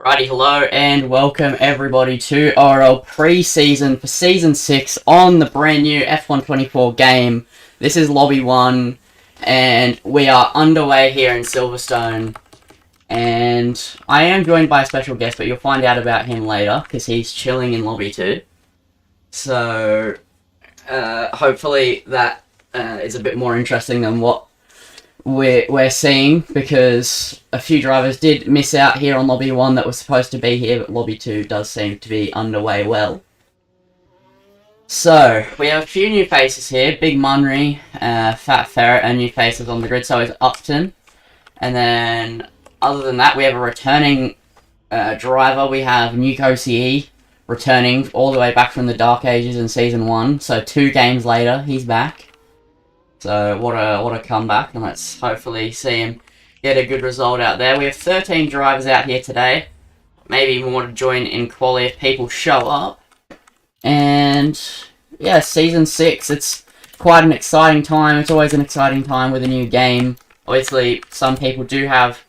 Alrighty, hello and welcome everybody to ORL pre-season for Season 6 on the brand new F124 game. This is Lobby 1 and we are underway here in Silverstone. And I am joined by a special guest, but you'll find out about him later because he's chilling in Lobby 2. So, hopefully that is a bit more interesting than what we're seeing, because a few drivers did miss out here on Lobby 1 that was supposed to be here, but Lobby 2 does seem to be underway well. So, we have a few new faces here. Big Munry, Fat Ferret, and new faces on the grid, so is Upton. And then, other than that, we have a returning driver. We have Nuke OCE returning all the way back from the Dark Ages in Season 1, so 2 games later, he's back. So what a comeback, and let's hopefully see him get a good result out there. We have 13 drivers out here today, maybe more to join in quali if people show up. And yeah, Season 6, it's quite an exciting time. It's always an exciting time with a new game. Obviously, some people do have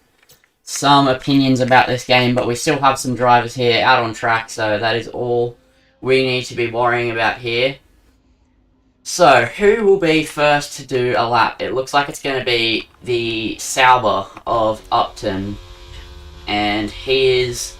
some opinions about this game, but we still have some drivers here out on track, so that is all we need to be worrying about here. So, who will be first to do a lap? It looks like it's going to be the Sauber of Upton. And he is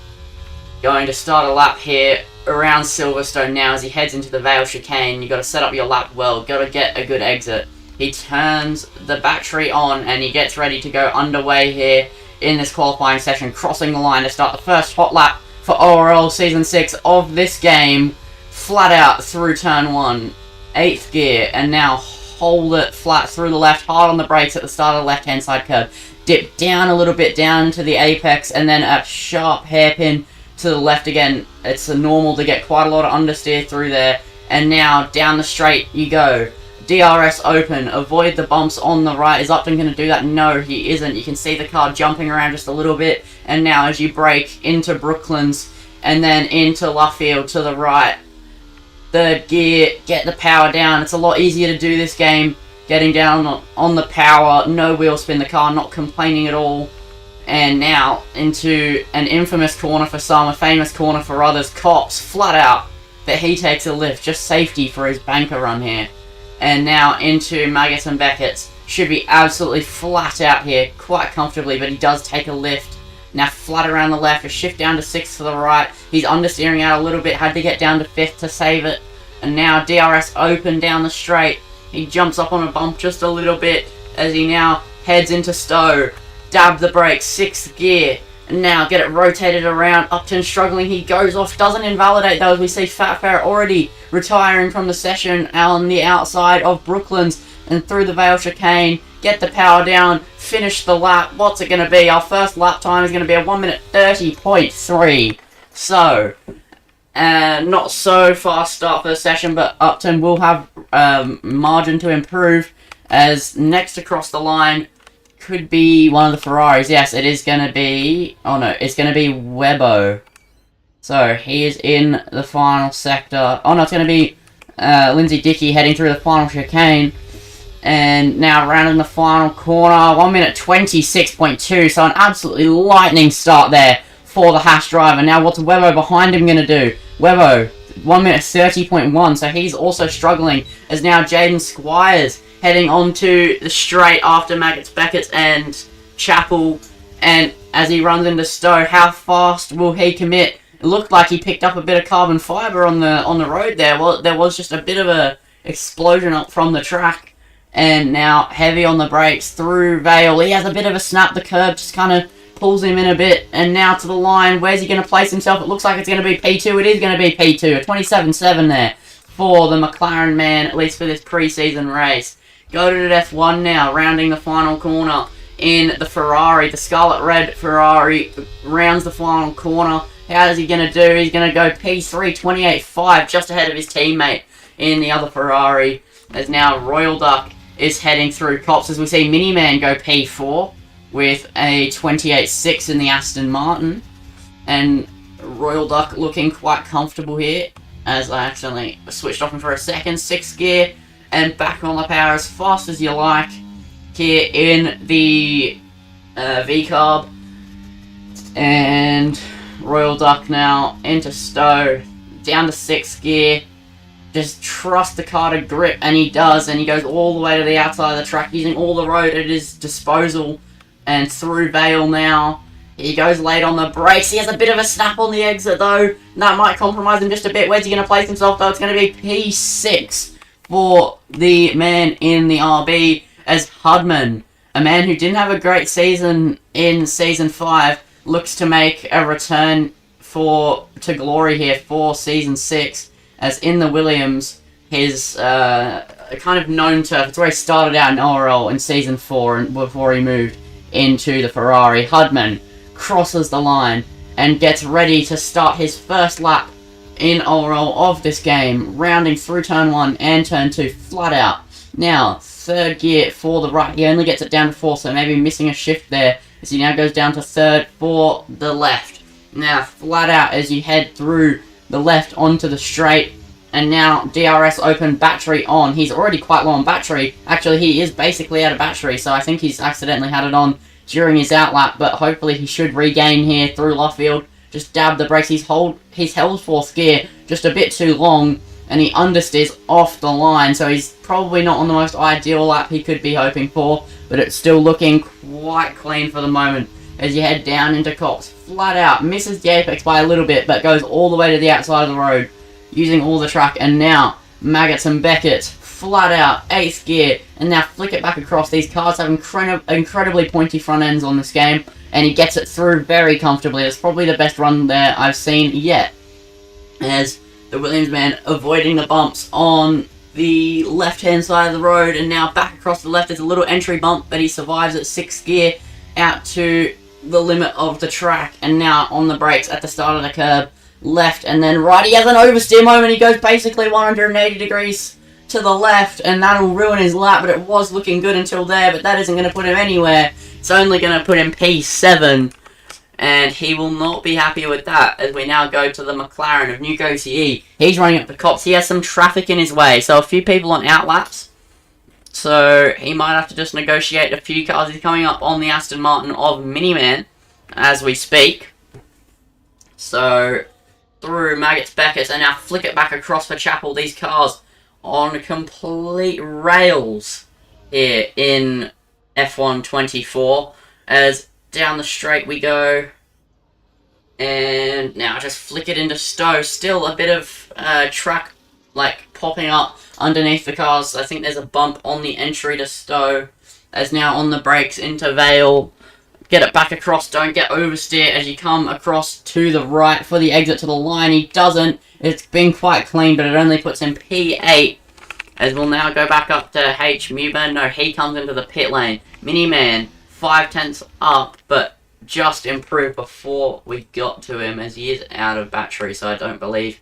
going to start a lap here around Silverstone now as he heads into the Vale Chicane. You've got to set up your lap well, got to get a good exit. He turns the battery on and he gets ready to go underway here in this qualifying session, crossing the line to start the first hot lap for ORL Season 6 of this game, flat out through turn 1. 8th gear, and now hold it flat through the left, hard on the brakes at the start of the left-hand side curve. Dip down a little bit down to the apex, and then a sharp hairpin to the left again. It's normal to get quite a lot of understeer through there. And now down the straight you go. DRS open, avoid the bumps on the right. Is Upton going to do that? No, he isn't. You can see the car jumping around just a little bit. And now as you brake into Brooklands, and then into Luffield to the right. Third gear, get the power down. It's a lot easier to do this game. Getting down on the power, no wheel spin, the car not complaining at all. And now into an infamous corner for some, a famous corner for others. Cops, flat out, that he takes a lift. Just safety for his banker run here. And now into Maggots and Beckett's. Should be absolutely flat out here, quite comfortably, but he does take a lift. Now flat around the left, a shift down to 6th to the right. He's understeering out a little bit, had to get down to 5th to save it. And now DRS open down the straight. He jumps up on a bump just a little bit as he now heads into Stowe. Dab the brakes, 6th gear. And now get it rotated around. Upton struggling, he goes off, doesn't invalidate though, as we see Fat Ferret already retiring from the session on the outside of Brooklands and through the Vale Chicane. Get the power down, finish the lap. What's it going to be? Our first lap time is going to be a 1:30.3. So, not so fast start for the session, but Upton will have margin to improve, as next across the line could be one of the Ferraris. Yes, it is going to be... Oh no, it's going to be Webbo. So, he is in the final sector. Oh no, it's going to be Lindsay Dickey heading through the final chicane. And now rounding the final corner, 1:26.2, so an absolutely lightning start there for the Haas driver. Now what's Webbo behind him going to do? Webbo, 1:30.1, so he's also struggling, as now Jaden Squires heading onto the straight after Maggots, Beckett's and Chapel. And as he runs into Stowe, how fast will he commit? It looked like he picked up a bit of carbon fibre on the road there. Well, there was just a bit of a explosion up from the track. And now heavy on the brakes through Vale. He has a bit of a snap. The curb just kind of pulls him in a bit. And now to the line. Where's he going to place himself? It looks like it's going to be P2. It is going to be P2. A 27.7 there for the McLaren man, at least for this pre-season race. Go to the F1 now, rounding the final corner in the Ferrari. The Scarlet Red Ferrari rounds the final corner. How is he going to do? He's going to go P3, 28.5, just ahead of his teammate in the other Ferrari. As now Royal Duck is heading through Cops, as we see Miniman go P4 with a 28.6 in the Aston Martin. And Royal Duck looking quite comfortable here, as I accidentally switched off him for a second. 6th gear and back on the power as fast as you like here in the V-Carb. And Royal Duck now into Stowe, down to 6th gear. Just trust the car to grip, and he does, and he goes all the way to the outside of the track using all the road at his disposal, and through Vale now. He goes late on the brakes. He has a bit of a snap on the exit though. That might compromise him just a bit. Where's he going to place himself though? It's going to be P6 for the man in the RB as Hudman, a man who didn't have a great season in Season 5, looks to make a return to glory here for Season 6, as in the Williams, his kind of known turf. It's where he started out in ORL in Season 4 and before he moved into the Ferrari. Hudman crosses the line and gets ready to start his first lap in ORL of this game, rounding through Turn 1 and Turn 2 flat out. Now, 3rd gear for the right. He only gets it down to 4, so maybe missing a shift there, as he now goes down to 3rd for the left. Now, flat out as you head through the left onto the straight, and now DRS open, battery on. He's already quite low on battery. Actually, he is basically out of battery, so I think he's accidentally had it on during his outlap, but hopefully he should regain here through Luffield. Just dab the brakes. He's held 4th gear just a bit too long, and he understeers off the line, so he's probably not on the most ideal lap he could be hoping for, but it's still looking quite clean for the moment as you head down into Cox. Flat out, misses the apex by a little bit, but goes all the way to the outside of the road, using all the track, and now Maggots and Beckett, flat out, 8th gear, and now flick it back across. These cars have incredibly pointy front ends on this game, and he gets it through very comfortably. It's probably the best run there I've seen yet, as the Williams man avoiding the bumps on the left-hand side of the road, and now back across the left. There's a little entry bump, but he survives at 6th gear out to the limit of the track, and now on the brakes at the start of the curb, left and then right. He has an oversteer moment. He goes basically 180 degrees to the left, and that'll ruin his lap, but it was looking good until there, but that isn't going to put him anywhere. It's only going to put him P7, and he will not be happy with that, as we now go to the McLaren of New OCE. He's running up the cops. He has some traffic in his way, so a few people on outlaps, so he might have to just negotiate a few cars. He's coming up on the Aston Martin of Miniman as we speak. So through Maggots, Beckett, and now flick it back across for Chapel. These cars on complete rails here in F1 24, as down the straight we go, and now just flick it into Stowe. Still a bit of track like popping up underneath the cars. I think there's a bump on the entry to Stowe, as now on the brakes into Vale. Get it back across, don't get oversteer as you come across to the right for the exit to the line. He doesn't. It's been quite clean, but it only puts him P8, as we'll now go back up to H. Mewburn. No, he comes into the pit lane. Miniman, 5/10 up, but just improved before we got to him, as he is out of battery, so I don't believe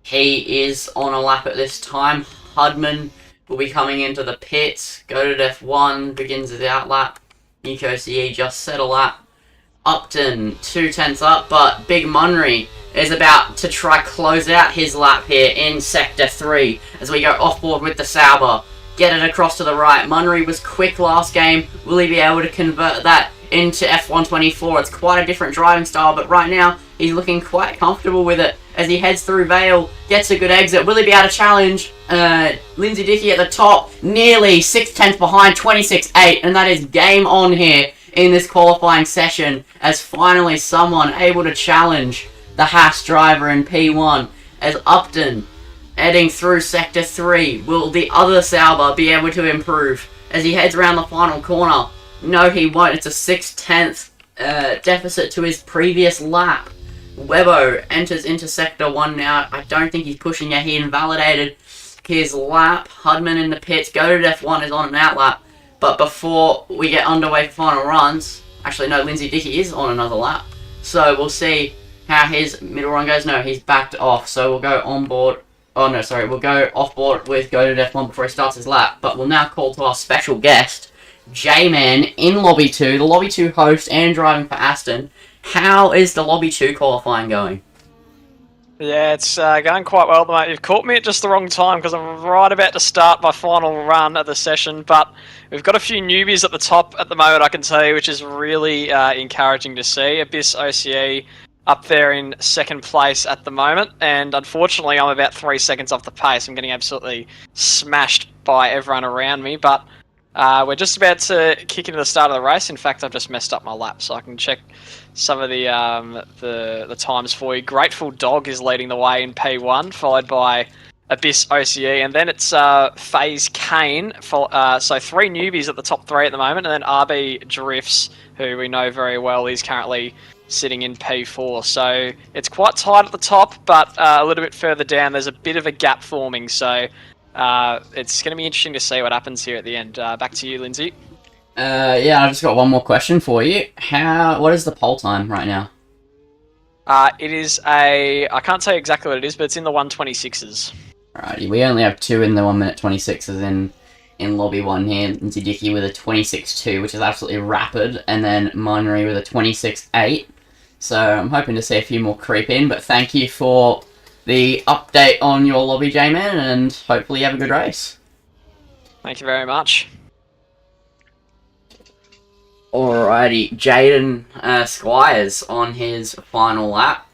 he is on a lap at this time. Hudman will be coming into the pits. Go to F1, begins his outlap. Nico CE just set a lap. Upton, 2/10 up, but Big Munry is about to try close out his lap here in Sector 3, as we go off-board with the Sauber. Get it across to the right. Munry was quick last game. Will he be able to convert that into F1 24? It's quite a different driving style, but right now he's looking quite comfortable with it as he heads through Vale, gets a good exit. Will he be able to challenge Lindsay Dickey at the top? Nearly 6/10 behind, 26.8, and that is game on here in this qualifying session, as finally someone able to challenge the Haas driver in P1, as Upton heading through Sector 3. Will the other Sauber be able to improve as he heads around the final corner? No, he won't. It's a 6/10 deficit to his previous lap. Webbo enters into Sector 1 now. I don't think he's pushing yet. He invalidated his lap. Hudman in the pits. Go to F1 is on an outlap. But before we get underway for final runs, actually no, Lindsay Dickey is on another lap. So we'll see how his middle run goes. No, he's backed off. So we'll go on board. Oh no, sorry. We'll go off board with Go to F1 before he starts his lap. But we'll now call to our special guest, J-Man, in Lobby 2, the Lobby 2 host and driving for Aston. How is the Lobby 2 qualifying going? Yeah, it's going quite well, mate. You've caught me at just the wrong time, because I'm right about to start my final run of the session, but we've got a few newbies at the top at the moment, I can tell you, which is really encouraging to see. Abyss OCE up there in second place at the moment, and unfortunately I'm about 3 seconds off the pace. I'm getting absolutely smashed by everyone around me, but we're just about to kick into the start of the race. In fact, I've just messed up my lap, so I can check some of the times for you. Grateful Dog is leading the way in P1, followed by Abyss OCE, and then it's FaZe Kane. So 3 newbies at the top 3 at the moment, and then RB Drifts, who we know very well, is currently sitting in P4. So it's quite tight at the top, but a little bit further down, there's a bit of a gap forming. So it's going to be interesting to see what happens here at the end. Back to you, Lindsay. Yeah, I've just got one more question for you. What is the pole time right now? It is I can't tell you exactly what it is, but it's in the 126s. Alrighty, we only have 2 in the 1 minute 26s in lobby 1 here. Lindsay Dickey with a 26.2, which is absolutely rapid, and then Minery with a 26.8. So I'm hoping to see a few more creep in, but thank you for the update on your lobby, J-Man, and hopefully you have a good race. Thank you very much. Alrighty, Jaden Squires on his final lap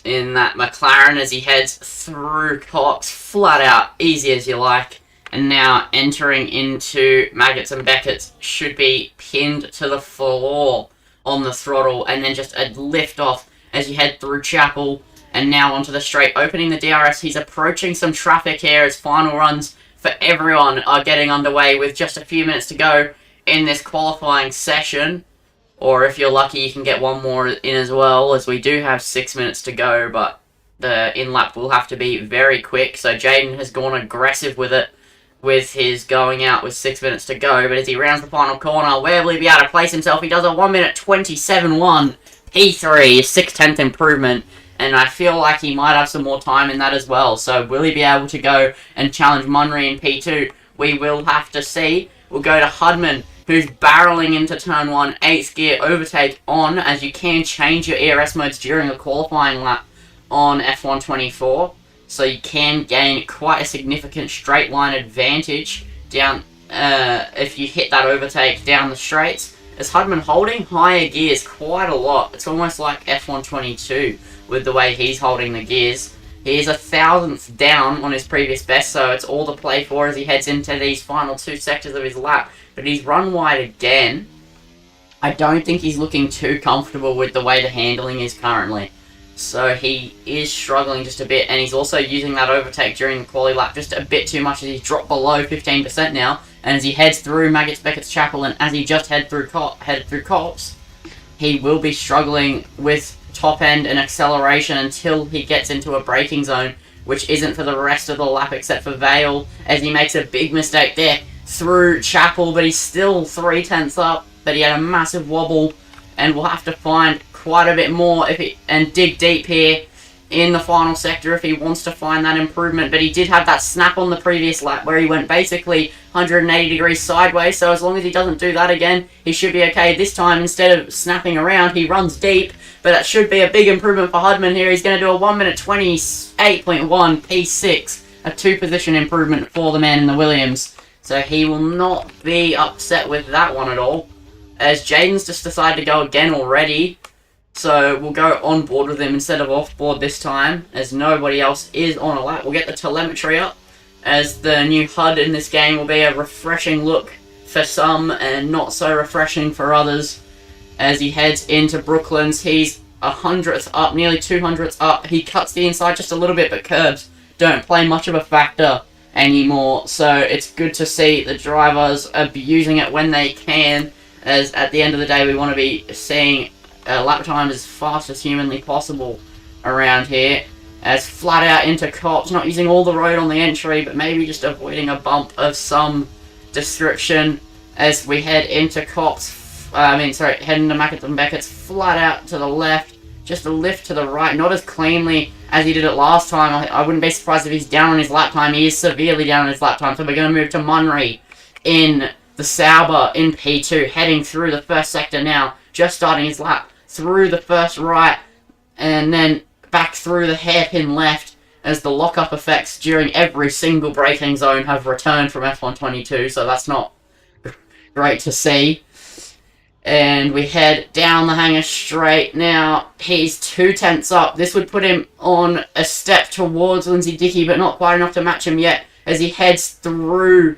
in that McLaren as he heads through Cox, flat out, easy as you like, and now entering into Maggots and Beckett's, should be pinned to the floor on the throttle, and then just a lift off as you head through Chapel, and now onto the straight, opening the DRS. He's approaching some traffic here as final runs for everyone are getting underway with just a few minutes to go in this qualifying session. Or if you're lucky, you can get one more in as well, as we do have 6 minutes to go, but the in-lap will have to be very quick. So Jaden has gone aggressive with it, with his going out with 6 minutes to go. But as he rounds the final corner, where will he be able to place himself? He does a 1 minute 27.1 P3, 6/10th improvement. And I feel like he might have some more time in that as well. So will he be able to go and challenge Munry in P2? We will have to see. We'll go to Hudman, who's barreling into turn 1, 8th gear overtake on, as you can change your ERS modes during a qualifying lap on F124. So you can gain quite a significant straight line advantage down if you hit that overtake down the straights. As Hudman holding higher gears quite a lot. It's almost like F122 with the way he's holding the gears. He is 1,000th down on his previous best, so it's all to play for as he heads into these final 2 sectors of his lap. But he's run wide again. I don't think he's looking too comfortable with the way the handling is currently. So he is struggling just a bit, and he's also using that overtake during the quali lap just a bit too much as he's dropped below 15% now. And as he heads through Maggots Beckett's Chapel, and as he just headed through Cops, he will be struggling with top end and acceleration until he gets into a braking zone, which isn't for the rest of the lap except for Vale, as he makes a big mistake there through Chapel, but he's still 3/10ths up, but he had a massive wobble, and we'll have to find quite a bit more and dig deep here in the final sector if he wants to find that improvement. But he did have that snap on the previous lap where he went basically 180 degrees sideways, so as long as he doesn't do that again, he should be okay. This time, instead of snapping around, he runs deep, but that should be a big improvement for Hudman here. He's going to do a 1 minute 28.1 P6, a 2-position improvement for the man in the Williams. So he will not be upset with that one at all, as Jaden's just decided to go again already. So we'll go on board with him instead of off board this time, as nobody else is on a lap. We'll get the telemetry up, as the new HUD in this game will be a refreshing look for some and not so refreshing for others. As he heads into Brooklands, he's 100th up, nearly 200th up. He cuts the inside just a little bit, but curbs don't play much of a factor anymore. So it's good to see the drivers abusing it when they can, as at the end of the day we want to be seeing lap time as fast as humanly possible around here. As flat out into Cops, not using all the road on the entry, but maybe just avoiding a bump of some description as we head into Cops. Heading to Maggots and Beckett's, flat out to the left, just a lift to the right, not as cleanly as he did it last time. I wouldn't be surprised if he's down on his lap time. He is severely down on his lap time, so we're going to move to Munry in the Sauber in P2, heading through the first sector now, just starting his lap, through the first right, and then back through the hairpin left, as the lock-up effects during every single braking zone have returned from F122, so that's not great to see. And we head down the hanger straight. Now, he's 2/10 up. This would put him on a step towards Lindsay Dickey, but not quite enough to match him yet as he heads through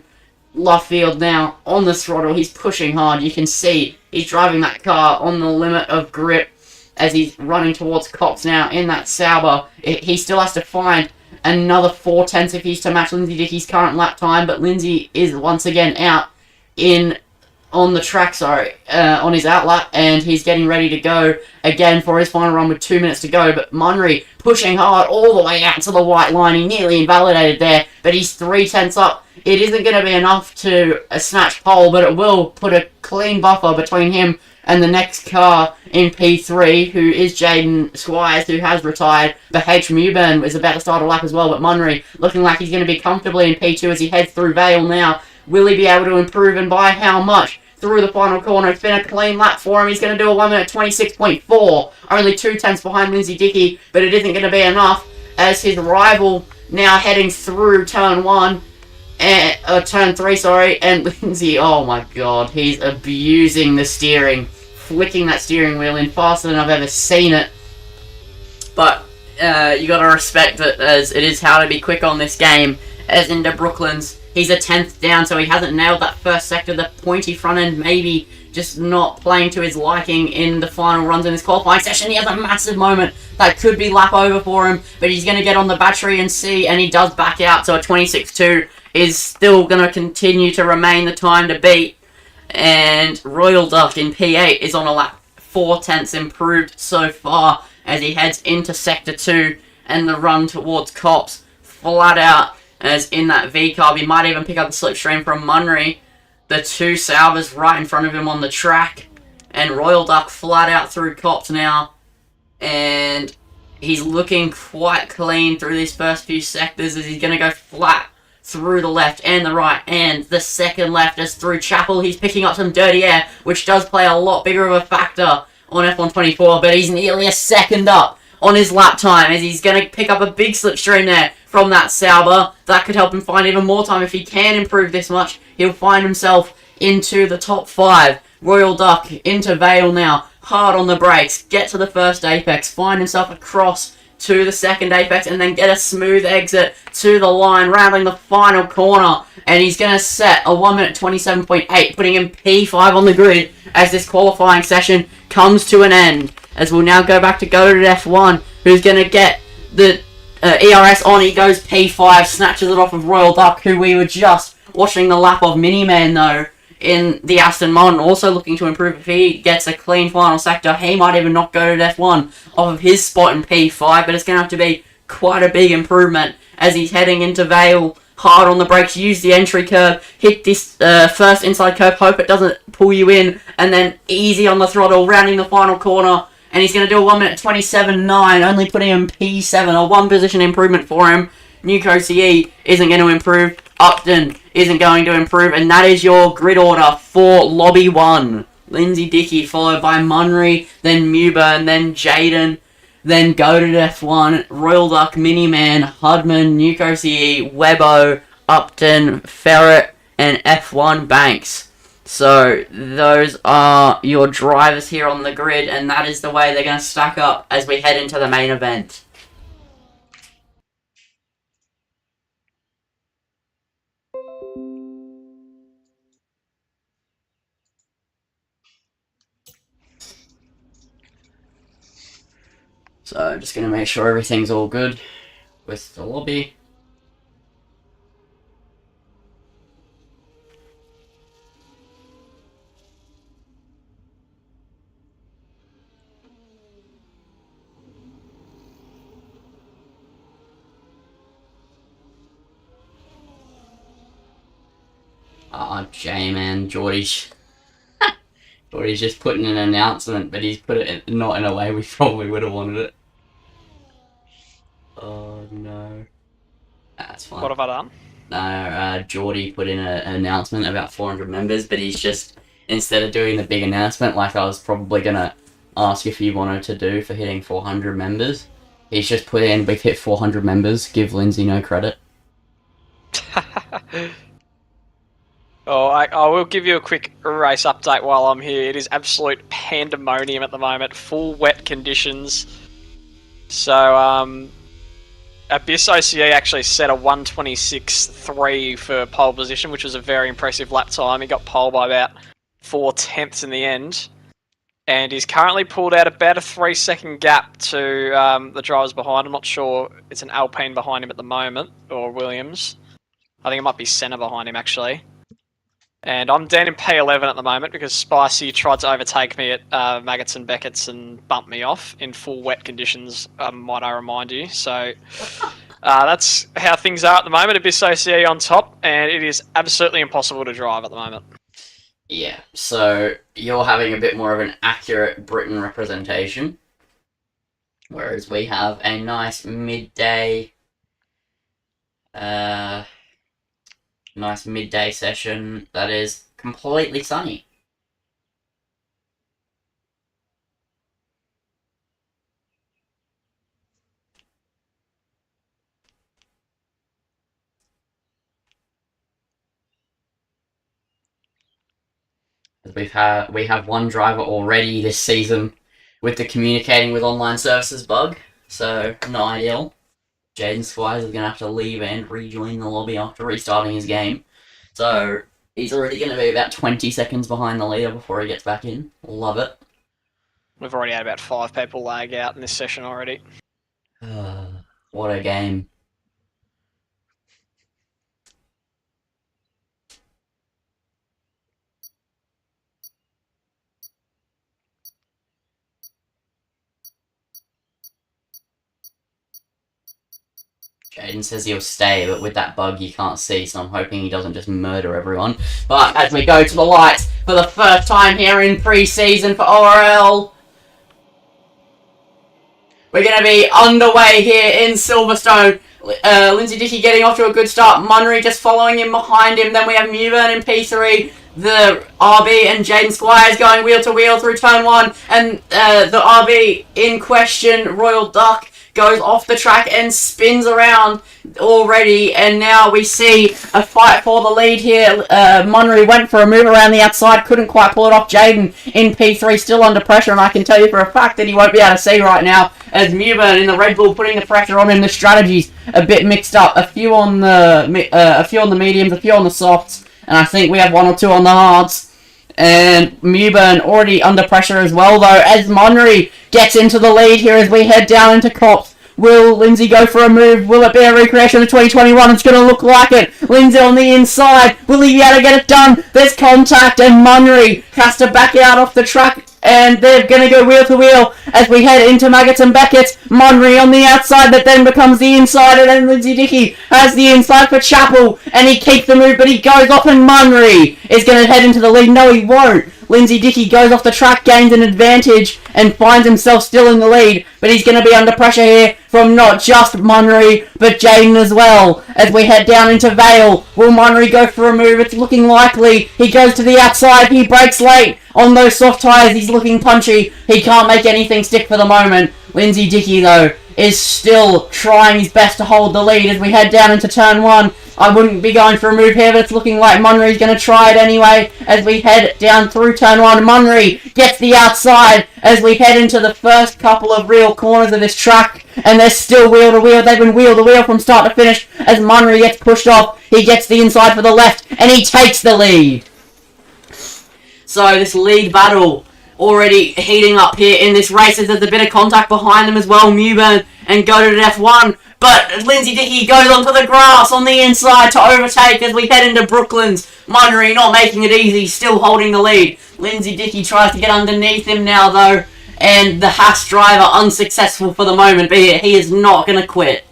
Luffield now on the throttle. He's pushing hard. You can see he's driving that car on the limit of grip as he's running towards Cox now in that Sauber. He still has to find another 4/10 if he's to match Lindsay Dickey's current lap time, but Lindsay is once again out on the track, on his outlap, and he's getting ready to go again for his final run with 2 minutes to go. But Munry pushing hard all the way out to the white line. He nearly invalidated there, but he's 3/10 up. It isn't going to be enough to snatch pole, but it will put a clean buffer between him and the next car in P3, who is Jaden Squires, who has retired. But H. Mewburn is about to start a lap as well, but Munry looking like he's going to be comfortably in P2 as he heads through Vale now. Will he be able to improve, and by how much? Through the final corner, it's been a clean lap for him. He's going to do a 1 minute 26.4, only 2/10 behind Lindsay Dickey, but it isn't going to be enough as his rival now heading through turn 1, and turn 3, sorry, and Lindsay, oh my god, he's abusing the steering, flicking that steering wheel in faster than I've ever seen it. But you got to respect it, as it is how to be quick on this game, as into Brooklands. He's a 10th down, so he hasn't nailed that first sector. The pointy front end maybe just not playing to his liking in the final runs in this qualifying session. He has a massive moment that could be lap over for him, but he's going to get on the battery and see, and he does back out, so a 26.2 is still going to continue to remain the time to beat. And Royal Duck in P8 is on a lap 4/10 improved so far as he heads into Sector 2 and the run towards Cops flat out. As in that V-carb, he might even pick up the slipstream from Munry. The two Saubers right in front of him on the track. And Royal Duck flat out through Cops now. And he's looking quite clean through these first few sectors as he's going to go flat through the left and the right and the second left as through Chapel. He's picking up some dirty air, which does play a lot bigger of a factor on F124, but he's nearly a second up on his lap time as he's going to pick up a big slipstream there from that Sauber. That could help him find even more time. If he can improve this much, he'll find himself into the top 5. Royal Duck into Vale now, hard on the brakes, get to the first apex, find himself across to the second apex, and then get a smooth exit to the line, rounding the final corner, and he's going to set a 1 minute 27.8, putting him P5 on the grid as this qualifying session comes to an end. As we'll now go back to Goated F1, who's going to get the ERS on. He goes P5, snatches it off of Royal Duck, who we were just watching the lap of Miniman, though, in the Aston Martin, also looking to improve. If he gets a clean final sector, he might even knock Goated F1 off of his spot in P5, but it's going to have to be quite a big improvement as he's heading into Vale, hard on the brakes, use the entry curve, hit this first inside curve, hope it doesn't pull you in, and then easy on the throttle, rounding the final corner. And he's going to do a 1 minute 27.9, only putting him P7, a 1 position improvement for him. Nuco CE isn't going to improve. Upton isn't going to improve. And that is your grid order for Lobby 1. Lindsay Dickey, followed by Munry, then Mewburn, then Jaden, then Goated F1, Royal Duck, Miniman, Hudman, Nuco CE, Webbo, Upton, Ferret, and F1 Banks. So, those are your drivers here on the grid, and that is the way they're going to stack up as we head into the main event. So, I'm just going to make sure everything's all good with the lobby. Oh, J-man, Geordie's just putting an announcement, but he's put it not in a way we probably would have wanted it. Oh, no. That's fine. What have I done? No, Geordie put in an announcement about 400 members, but he's just, instead of doing the big announcement like I was probably going to ask if you wanted to do for hitting 400 members, he's just put in, we've hit 400 members, give Lindsay no credit. Oh, I will give you a quick race update while I'm here. It is absolute pandemonium at the moment. Full wet conditions. So, Abyss OCE actually set a 1:26.3 for pole position, which was a very impressive lap time. He got pole by about 4/10 in the end. And he's currently pulled out about a 3-second gap to the drivers behind. I'm not sure it's an Alpine behind him at the moment, or Williams. I think it might be Senna behind him, actually. And I'm down in P11 at the moment because Spicy tried to overtake me at Maggots and Beckett's and bumped me off in full wet conditions, might I remind you. So that's how things are at the moment. Abyss OCE on top, and it is absolutely impossible to drive at the moment. Yeah, so you're having a bit more of an accurate Britain representation, whereas we have a nice midday session that is completely sunny. We have one driver already this season with the communicating with online services bug, so not ideal. Jaden Squires is going to have to leave and rejoin the lobby after restarting his game. So he's already going to be about 20 seconds behind the leader before he gets back in. Love it. We've already had about 5 people lag out in this session already. What a game. Jaden says he'll stay, but with that bug you can't see, so I'm hoping he doesn't just murder everyone. But as we go to the lights for the first time here in pre-season for ORL, we're going to be underway here in Silverstone. Lindsay Dickey getting off to a good start. Munnery just following him behind him. Then we have Mewburn in P3. The RB and Jaden Squires going wheel to wheel through turn 1. And the RB in question, Royal Duck, goes off the track and spins around already, and now we see a fight for the lead here. Munnery went for a move around the outside, couldn't quite pull it off. Jaden in P3 still under pressure, and I can tell you for a fact that he won't be able to see right now as Mewburn in the Red Bull putting the pressure on him. The strategy's a bit mixed up, a few on the mediums, a few on the softs, and I think we have 1 or 2 on the hards. And Mewburn already under pressure as well, though, as Munnery gets into the lead here as we head down into Cops. Will Lindsay go for a move? Will it be a recreation of 2021? It's going to look like it. Lindsay on the inside. Will he be able to get it done? There's contact, and Munnery has to back out off the track. And they're going to go wheel to wheel as we head into Maggots and Beckett's. Munnery on the outside, that then becomes the inside, and then Lindsay Dickey has the inside for Chapel, and he keeps the move, but he goes off, and Munnery is going to head into the lead. No, he won't. Lindsay Dickey goes off the track, gains an advantage, and finds himself still in the lead, but he's going to be under pressure here from not just Munnery, but Jaden as well, as we head down into Vale. Will Munnery go for a move? It's looking likely. He goes to the outside, he breaks late on those soft tyres, he's looking punchy, he can't make anything stick for the moment. Lindsay Dickey, though, is still trying his best to hold the lead as we head down into turn 1. I wouldn't be going for a move here, but it's looking like Munnery's going to try it anyway as we head down through turn 1. Munnery gets the outside as we head into the first couple of real corners of this track, and they're still wheel to wheel. They've been wheel to wheel from start to finish as Munnery gets pushed off. He gets the inside for the left, and he takes the lead. So this lead battle already heating up here in this race as there's a bit of contact behind them as well. Mewburn and go to F1. But Lindsay Dickey goes onto the grass on the inside to overtake as we head into Brooklands. Munnery not making it easy, still holding the lead. Lindsay Dickey tries to get underneath him now, though, and the Haas driver unsuccessful for the moment, but he is not going to quit.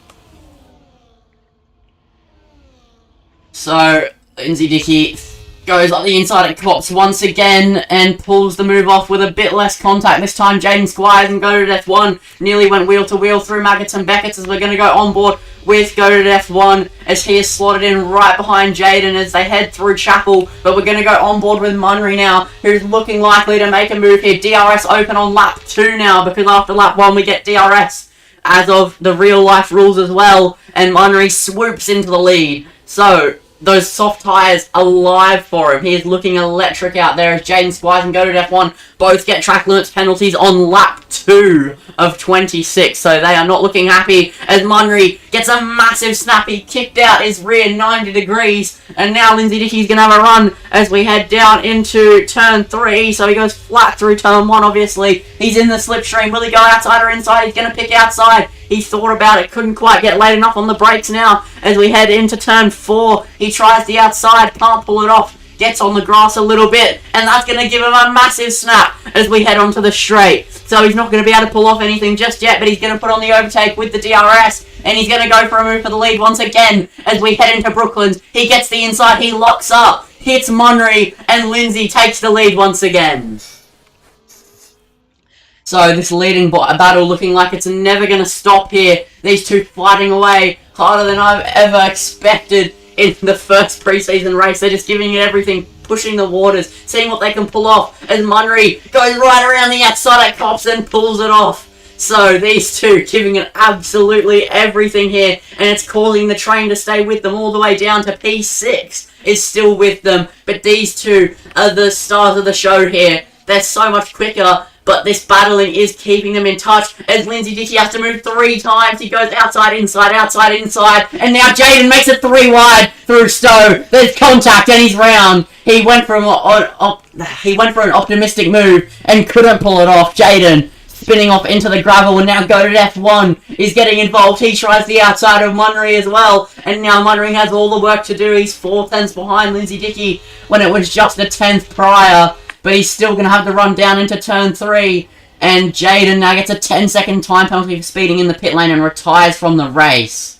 So, Lindsay Dickey goes up the inside at Cops once again and pulls the move off with a bit less contact. This time Jaden Squires and go to F1 nearly went wheel to wheel through Maggots and Beckett's as we're going to go on board with go to F1 as he is slotted in right behind Jaden as they head through Chapel. But we're going to go on board with Munnery now, who's looking likely to make a move here. DRS open on lap 2 now, because after lap 1 we get DRS as of the real life rules as well, and Munnery swoops into the lead. So those soft tyres alive for him. He is looking electric out there as Jaden Squires and GoTo F1 both get track limits penalties on lap 2 of 26. So they are not looking happy as Munry gets a massive snappy, kicked out his rear 90 degrees. And now Lindsay Dickey's going to have a run as we head down into turn 3. So he goes flat through turn 1, obviously. He's in the slipstream. Will he go outside or inside? He's going to pick outside. He thought about it, couldn't quite get late enough on the brakes now as we head into turn 4. He tries the outside, can't pull it off, gets on the grass a little bit, and that's going to give him a massive snap as we head onto the straight. So he's not going to be able to pull off anything just yet, but he's going to put on the overtake with the DRS, and he's going to go for a move for the lead once again as we head into Brooklands. He gets the inside, he locks up, hits Munry, and Lindsay takes the lead once again. So this leading battle looking like it's never going to stop here. These two fighting away harder than I've ever expected in the first preseason race. They're just giving it everything, pushing the waters, seeing what they can pull off as Munry goes right around the outside at Cops and pulls it off. So these two giving it absolutely everything here, and it's causing the train to stay with them all the way down to P6 is still with them. But these two are the stars of the show here. They're so much quicker, but this battling is keeping them in touch as Lindsay Dickey has to move 3 times. He goes outside, inside, and now Jaden makes it 3 wide through Stowe. There's contact and he's round. He went for an optimistic move and couldn't pull it off. Jaden spinning off into the gravel, and now GoTo F1 is getting involved. He tries the outside of Munry as well, and now Munry has all the work to do. He's 4 tenths behind Lindsay Dickey when it was just a 10th prior. But he's still going to have to run down into turn 3. And Jaden now gets a 10-second time penalty for speeding in the pit lane and retires from the race.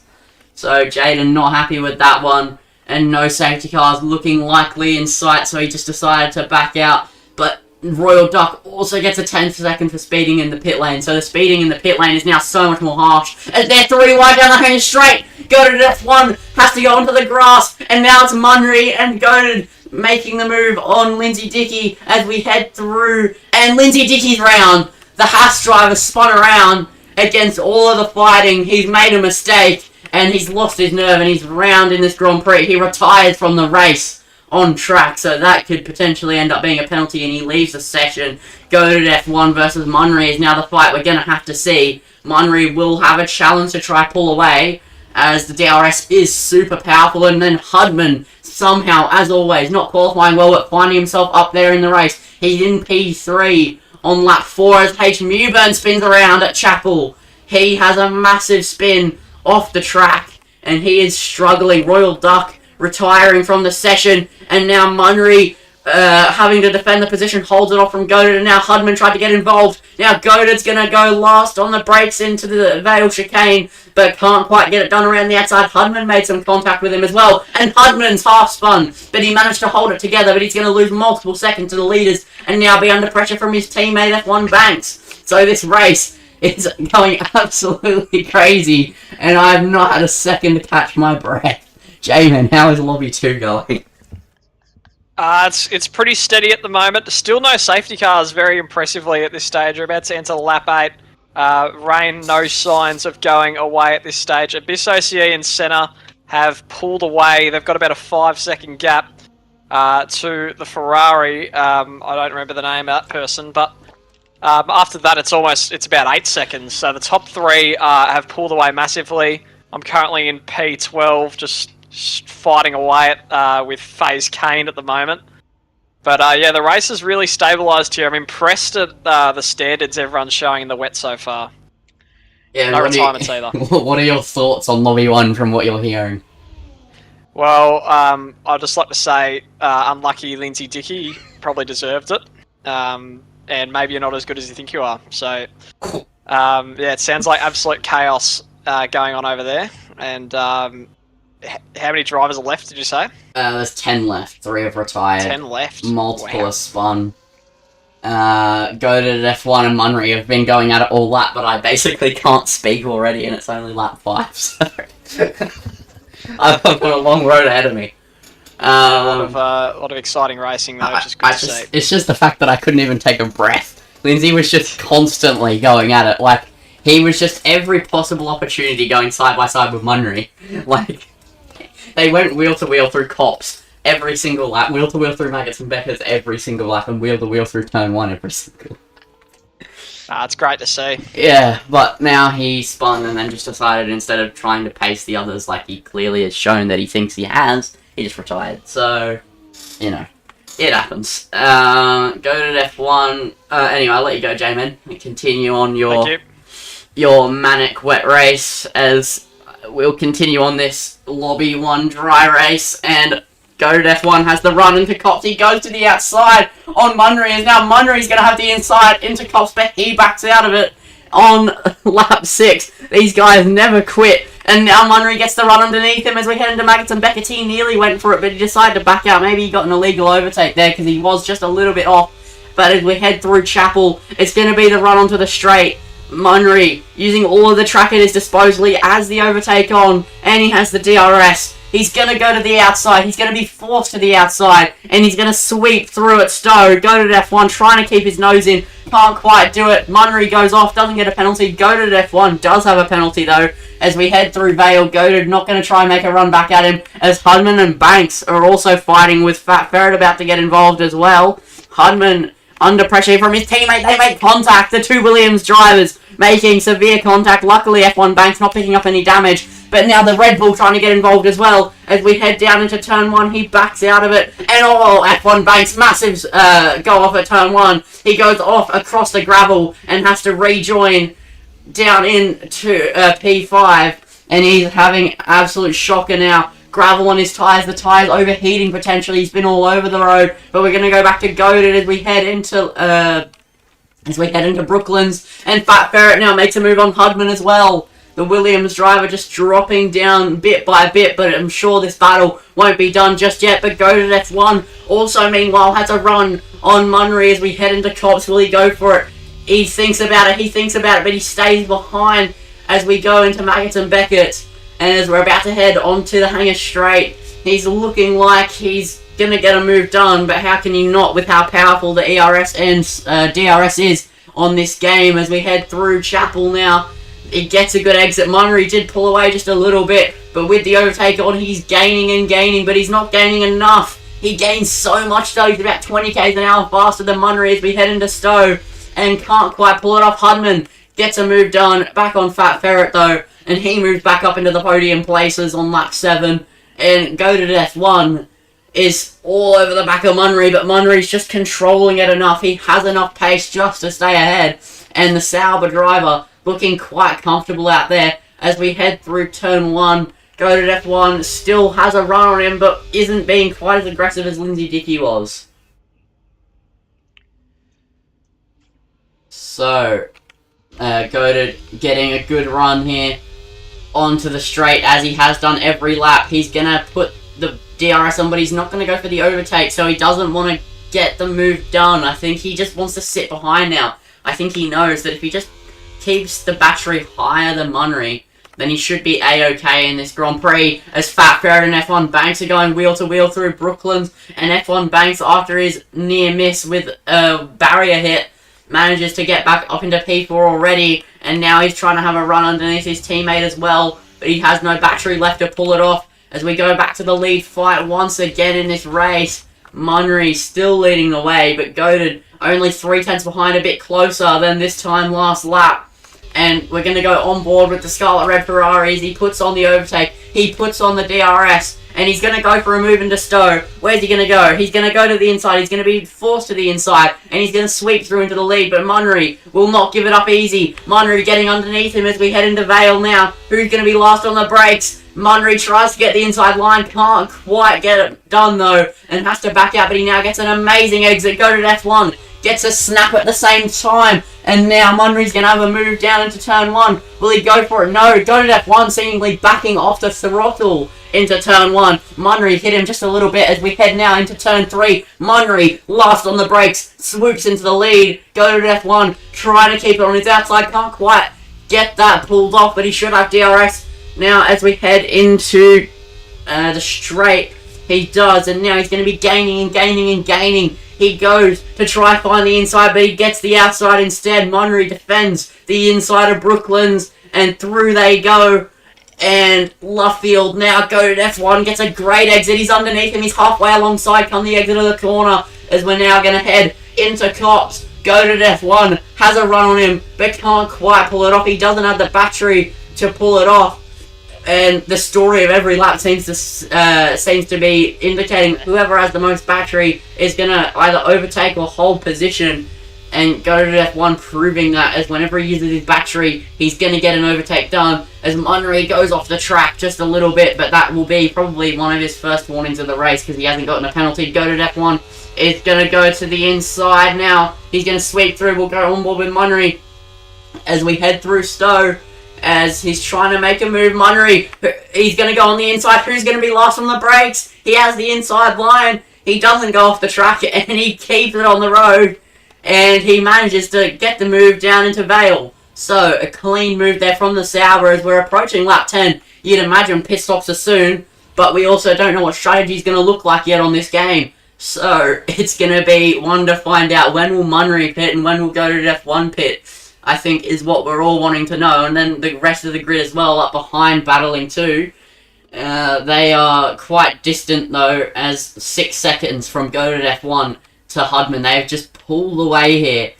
So Jaden not happy with that one. And no safety cars looking likely in sight. So he just decided to back out. But Royal Duck also gets a 10-second for speeding in the pit lane. So the speeding in the pit lane is now so much more harsh. As they're 3 wide down the home straight. GoTo F1 has to go onto the grass. And now it's Munry and GoTo making the move on Lindsay Dickey as we head through, and Lindsay Dickey's round. The Haas driver spun around against all of the fighting. He's made a mistake and he's lost his nerve and he's round in this Grand Prix. He retires from the race on track, so that could potentially end up being a penalty and he leaves the session. GoTo F1 versus Munry is now the fight we're going to have to see. Munry will have a challenge to try pull away as the DRS is super powerful, and then Hudman somehow, as always, not qualifying well, but finding himself up there in the race. He's in P3 on lap 4 as H. Mewburn spins around at Chapel. He has a massive spin off the track, and he is struggling. Royal Duck retiring from the session, and now Munry having to defend the position, holds it off from GoTo, and now Hudman tried to get involved. Now GoTo's going to go last on the brakes into the Vale chicane, but can't quite get it done around the outside. Hudman made some contact with him as well, and Hudman's half spun, but he managed to hold it together, but he's going to lose multiple seconds to the leaders, and now be under pressure from his teammate F1 Banks. So this race is going absolutely crazy, and I have not had a second to catch my breath. Jamin, how is Lobby 2 going? It's pretty steady at the moment. Still no safety cars very impressively at this stage. We're about to enter lap 8. Rain, no signs of going away at this stage. Abyss OCE and Senna have pulled away. They've got about a 5-second gap to the Ferrari. I don't remember the name of that person, but after that it's about 8 seconds. So the top 3 have pulled away massively. I'm currently in P12, just fighting away with FaZe Kane at the moment. But yeah, the race has really stabilised here. I'm impressed at the standards everyone's showing in the wet so far. Yeah, no retirements either. What are your thoughts on Lobby 1 from what you're hearing? Well, I'd just like to say, unlucky Lindsay Dickey probably deserved it. And maybe you're not as good as you think you are. So, yeah, it sounds like absolute chaos going on over there. And how many drivers are left, did you say? There's 10 left. 3 have retired. 10 left? Multiple Wow. have spun. GoTo F1 and Munry have been going at it all lap, but I basically can't speak already, and it's only lap 5, so... I've got a long road ahead of me. A lot of exciting racing, though, which is good to see. It's just the fact that I couldn't even take a breath. Lindsay was just constantly going at it. Like, he was just every possible opportunity going side by side with Munry. Like, They went wheel to wheel through Cops every single lap, wheel to wheel through Maggots and Beckers every single lap, and wheel to wheel through turn 1 every single. It's great to see. Yeah, but now he spun and then just decided instead of trying to pace the others like he clearly has shown that he thinks he has, he just retired. So, you know, it happens. Go to F1. Anyway, I'll let you go, J-Man, and continue on your manic wet race as we'll continue on this Lobby 1 dry race, and Goated F1 has the run into Cops. He goes to the outside on Munry, and now Munry's going to have the inside into Cops, but he backs out of it on lap 6. These guys never quit, and now Munry gets the run underneath him as we head into Maggots and Beckett. He nearly went for it, but he decided to back out. Maybe he got an illegal overtake there because he was just a little bit off. But as we head through Chapel, it's going to be the run onto the straight. Munry using all of the track at his disposal. He has the overtake on, and he has the DRS. He's going to go to the outside. He's going to be forced to the outside, and he's going to sweep through at Stowe. Go to F1, trying to keep his nose in. Can't quite do it. Munry goes off, doesn't get a penalty. Go to F1 does have a penalty, though, as we head through Vale. Goated not going to try and make a run back at him, as Hudman and Banks are also fighting with Fat Ferret about to get involved as well. Hudman under pressure from his teammate. They make contact. The two Williams drivers making severe contact. Luckily, F1 Banks not picking up any damage. But now the Red Bull trying to get involved as well. As we head down into turn 1, he backs out of it. And F1 Banks, massive go off at turn 1. He goes off across the gravel and has to rejoin down into P5. And he's having absolute shocker now. Gravel on his tyres, the tyres overheating potentially. He's been all over the road. But we're going to go back to Goated as we head into Brooklands. And Fat Ferret now makes a move on Hudman as well. The Williams driver just dropping down bit by bit, but I'm sure this battle won't be done just yet. But Goated F1 also, meanwhile, has a run on Munry as we head into Cops. Will he go for it? He thinks about it, but he stays behind as we go into Maggots and Beckett. And as we're about to head onto the Hanger Straight, he's looking like he's going to get a move done, but how can you not with how powerful the ERS and DRS is on this game as we head through Chapel now. It gets a good exit. Munry did pull away just a little bit, but with the overtake on, he's gaining and gaining, but he's not gaining enough. He gains so much though. He's about 20 k's an hour faster than Munry as we head into Stowe, and can't quite pull it off. Hudman gets a move done. Back on Fat Ferret though, and he moves back up into the podium places on lap 7. And Goated F1 is all over the back of Munry, but Munry's just controlling it enough. He has enough pace just to stay ahead, and the Sauber driver looking quite comfortable out there as we head through turn 1. Goated F1 still has a run on him, but isn't being quite as aggressive as Lindsay Dickey was. So, Goated getting a good run here onto the straight, as he has done every lap. He's going to put the DRS on, but he's not going to go for the overtake, so he doesn't want to get the move done. I think he just wants to sit behind now. I think he knows that if he just keeps the battery higher than Munry, then he should be A-OK in this Grand Prix, as Fat Ferret and F1 Banks are going wheel to wheel through Brooklands, and F1 Banks, after his near miss with a barrier hit, manages to get back up into P4 already, and now he's trying to have a run underneath his teammate as well, but he has no battery left to pull it off. As we go back to the lead fight once again in this race, Munry still leading the way, but Goated only 3/10 behind, a bit closer than this time last lap. And we're going to go on board with the Scarlet Red Ferraris. He puts on the overtake. He puts on the DRS. And he's going to go for a move into Stowe. Where's he going to go? He's going to go to the inside. He's going to be forced to the inside. And he's going to sweep through into the lead. But Munry will not give it up easy. Munry getting underneath him as we head into Vale now. Who's going to be last on the brakes? Munry tries to get the inside line. Can't quite get it done though. And has to back out. But he now gets an amazing exit. Go to F1. Gets a snap at the same time, and now Munry's going to have a move down into turn 1. Will he go for it? No. Goated F1 seemingly backing off the throttle into turn 1. Munry hit him just a little bit as we head now into turn 3. Munry, last on the brakes, swoops into the lead. Goated F1 trying to keep it on his outside. Can't quite get that pulled off, but he should have DRS. Now as we head into the straight, he does, and now he's going to be gaining and gaining and gaining. He goes to try find the inside, but he gets the outside instead. Munry defends the inside of Brooklands, and through they go And Luffield now go to F1, gets a great exit. He's underneath him. He's halfway alongside. Come the exit of the corner as we're now going to head into Cops. Go to F1, has a run on him, but can't quite pull it off. He doesn't have the battery to pull it off. And the story of every lap seems to be indicating whoever has the most battery is going to either overtake or hold position. And go to F1, proving that as whenever he uses his battery, he's going to get an overtake done. As Munry goes off the track just a little bit, but that will be probably one of his first warnings of the race because he hasn't gotten a penalty. Go to F1 is going to go to the inside now. He's going to sweep through. We'll go on board with Munry as we head through Stowe. As he's trying to make a move, Munry, he's going to go on the inside. Who's going to be last on the brakes? He has the inside line. He doesn't go off the track and he keeps it on the road. And he manages to get the move down into Vale. So, a clean move there from the Sauber as we're approaching lap 10. You'd imagine pit stops are soon, but we also don't know what strategy is going to look like yet on this game. So, it's going to be one to find out when will Munry pit and when will go to F1 pit, I think is what we're all wanting to know. And then the rest of the grid as well, up behind battling too. They are quite distant though, as 6 seconds from go to F1 to Hudman. They have just pulled away here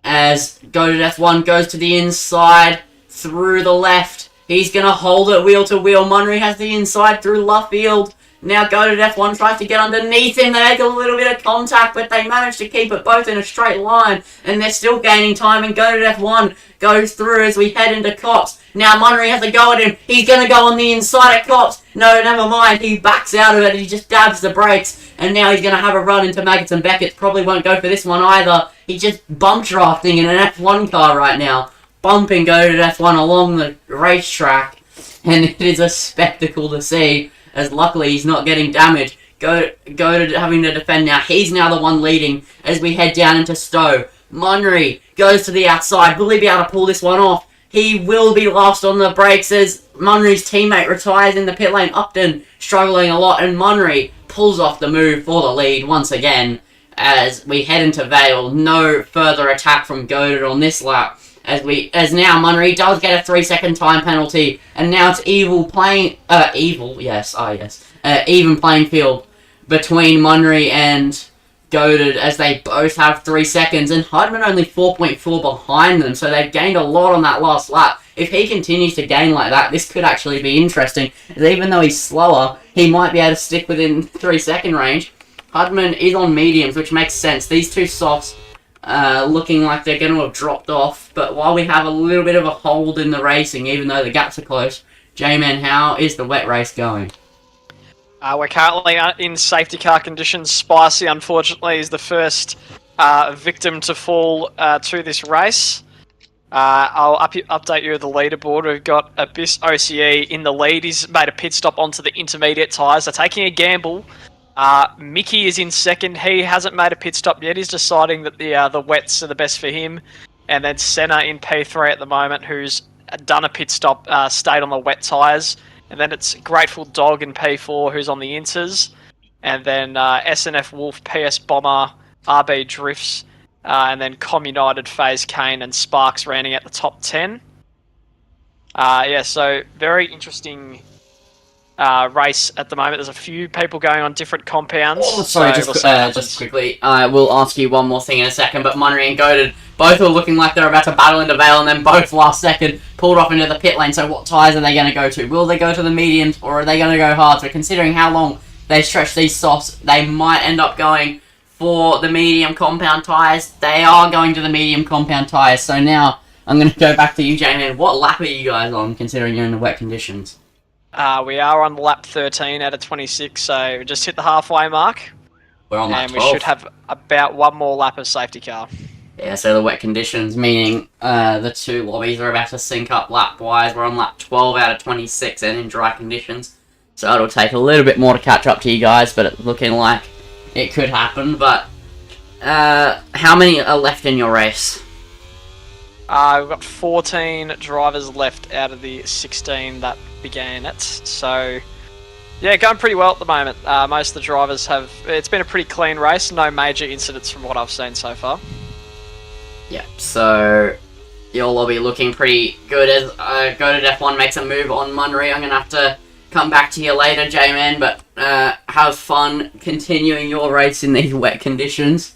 as go to F1 goes to the inside through the left. He's going to hold it wheel to wheel. Munry has the inside through Luffield. Now go to F1 tries to get underneath him. They make a little bit of contact, but they manage to keep it both in a straight line. And they're still gaining time. And go to F1 goes through as we head into Cops. Now Munry has a go at him. He's going to go on the inside at Cops. No, never mind. He backs out of it. He just dabs the brakes. And now he's going to have a run into Maggots and Beckett. Probably won't go for this one either. He's just bump drafting in an F1 car right now. Bumping go to F1 along the racetrack. And it is a spectacle to see. As luckily he's not getting damaged. Go to having to defend now. He's now the one leading as we head down into Stowe. Munry goes to the outside. Will he be able to pull this one off? He will be last on the brakes as Munry's teammate retires in the pit lane. Upton struggling a lot, and Munry pulls off the move for the lead once again as we head into Vale. No further attack from Goated on this lap. As now Munry does get a 3-second time penalty, and now it's even playing field between Munry and Goated as they both have 3 seconds, and Hudman only 4.4 behind them, so they've gained a lot on that last lap. If he continues to gain like that, this could actually be interesting, as even though he's slower, he might be able to stick within 3-second range. Hudman is on mediums, which makes sense. These two softs looking like they're going to have dropped off, but while we have a little bit of a hold in the racing, even though the gaps are close, J-Man, how is the wet race going? We're currently in safety car conditions. Spicy, unfortunately, is the first victim to fall to this race. I'll update you with the leaderboard. We've got Abyss OCE in the lead. He's made a pit stop onto the intermediate tyres. They're taking a gamble. Mickey is in second. He hasn't made a pit stop yet. He's deciding that the wets are the best for him. And then Senna in P3 at the moment, who's done a pit stop, stayed on the wet tyres. And then it's Grateful Dog in P4, who's on the inters. And then SNF Wolf, PS Bomber, RB Drifts, and then Com United, FaZe Kane, and Sparks rounding at the top 10. So very interesting race at the moment. There's a few people going on different compounds. Oh, sorry, just quickly, I will ask you one more thing in a second, but Munry and Goated both are looking like they're about to battle into Vale, and then both last second pulled off into the pit lane, so what tyres are they going to go to? Will they go to the mediums, or are they going to go hard? So considering how long they stretch these softs, they might end up going for the medium compound tyres. They are going to the medium compound tyres, so now I'm going to go back to you, J-Man. What lap are you guys on, considering you're in the wet conditions? We are on lap 13 out of 26, so we just hit the halfway mark. We're on lap 12. And we should have about one more lap of safety car. Yeah, so the wet conditions, meaning the two lobbies are about to sync up lap-wise. We're on lap 12 out of 26 and in dry conditions. So it'll take a little bit more to catch up to you guys, but it's looking like it could happen. But how many are left in your race? We've got 14 drivers left out of the 16 that began it. So, yeah, going pretty well at the moment. Most of the drivers have... It's been a pretty clean race. No major incidents from what I've seen so far. Yeah, so your lobby looking pretty good as Go to F1 makes a move on Munry. I'm going to have to come back to you later, J-Man, but have fun continuing your race in these wet conditions.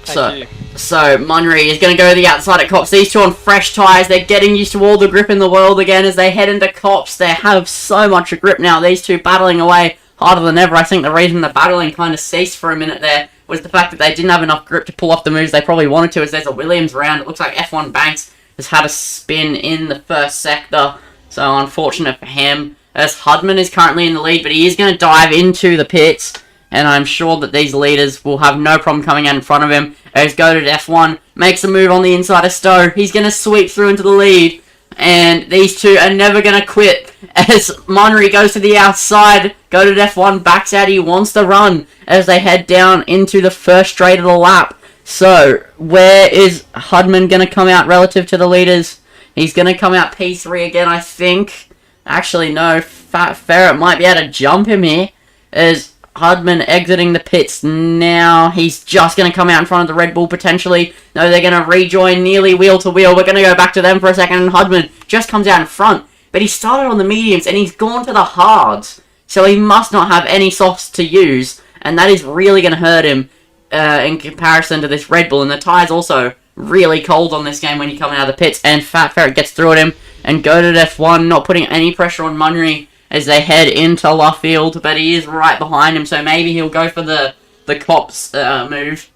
Thank you. So Munry is going to go to the outside at Cops. These two on fresh tyres. They're getting used to all the grip in the world again as they head into Cops. They have so much grip now. These two battling away harder than ever. I think the reason the battling kind of ceased for a minute there was the fact that they didn't have enough grip to pull off the moves they probably wanted to, as there's a Williams round. It looks like F1 Banks has had a spin in the first sector, so unfortunate for him, as Hudman is currently in the lead, but he is going to dive into the pits, and I'm sure that these leaders will have no problem coming out in front of him. As Go to F1 makes a move on the inside of Stowe. He's going to sweep through into the lead, and these two are never going to quit. As Munry goes to the outside, Go to F1 backs out. He wants to run as they head down into the first straight of the lap. So, where is Hudman going to come out relative to the leaders? He's going to come out P3 again, I think. Actually, no. Fat Ferret might be able to jump him here. As Hudman exiting the pits now. He's just going to come out in front of the Red Bull potentially. No, they're going to rejoin nearly wheel to wheel. We're going to go back to them for a second. And Hudman just comes out in front. But he started on the mediums and he's gone to the hards. So he must not have any softs to use. And that is really going to hurt him in comparison to this Red Bull. And the tyre's also really cold on this game when you're coming out of the pits. And Fat Ferret gets through at him. And Go to F1 not putting any pressure on Munry as they head into Luffield. But he is right behind him. So maybe he'll go for the Cops move.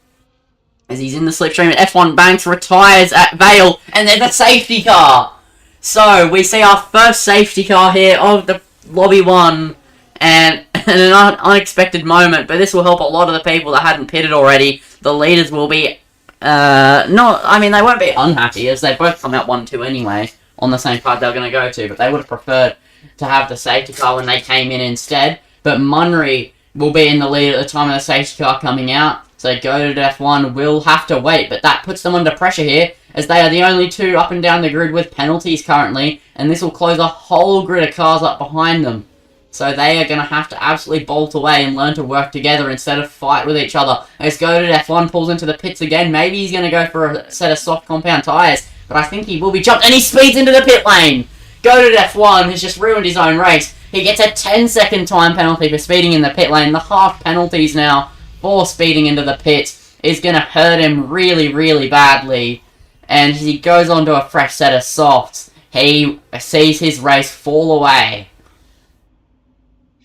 As he's in the slipstream. F1 Banks retires at Vale. And there's a safety car. So we see our first safety car here of the Lobby 1. And an unexpected moment, but this will help a lot of the people that hadn't pitted already. The leaders will be, they won't be unhappy, as they both come out 1-2 anyway, on the same card they're going to go to, but they would have preferred to have the safety car when they came in instead. But Munry will be in the lead at the time of the safety car coming out, so Go to F1 will have to wait, but that puts them under pressure here, as they are the only two up and down the grid with penalties currently, and this will close a whole grid of cars up behind them. So they are going to have to absolutely bolt away and learn to work together instead of fight with each other. As Go to F1 pulls into the pits again. Maybe he's going to go for a set of soft compound tyres. But I think he will be jumped. And he speeds into the pit lane. Go to F1 has just ruined his own race. He gets a 10-second time penalty for speeding in the pit lane. The half penalties now for speeding into the pits is going to hurt him really, really badly. And as he goes on to a fresh set of softs, he sees his race fall away.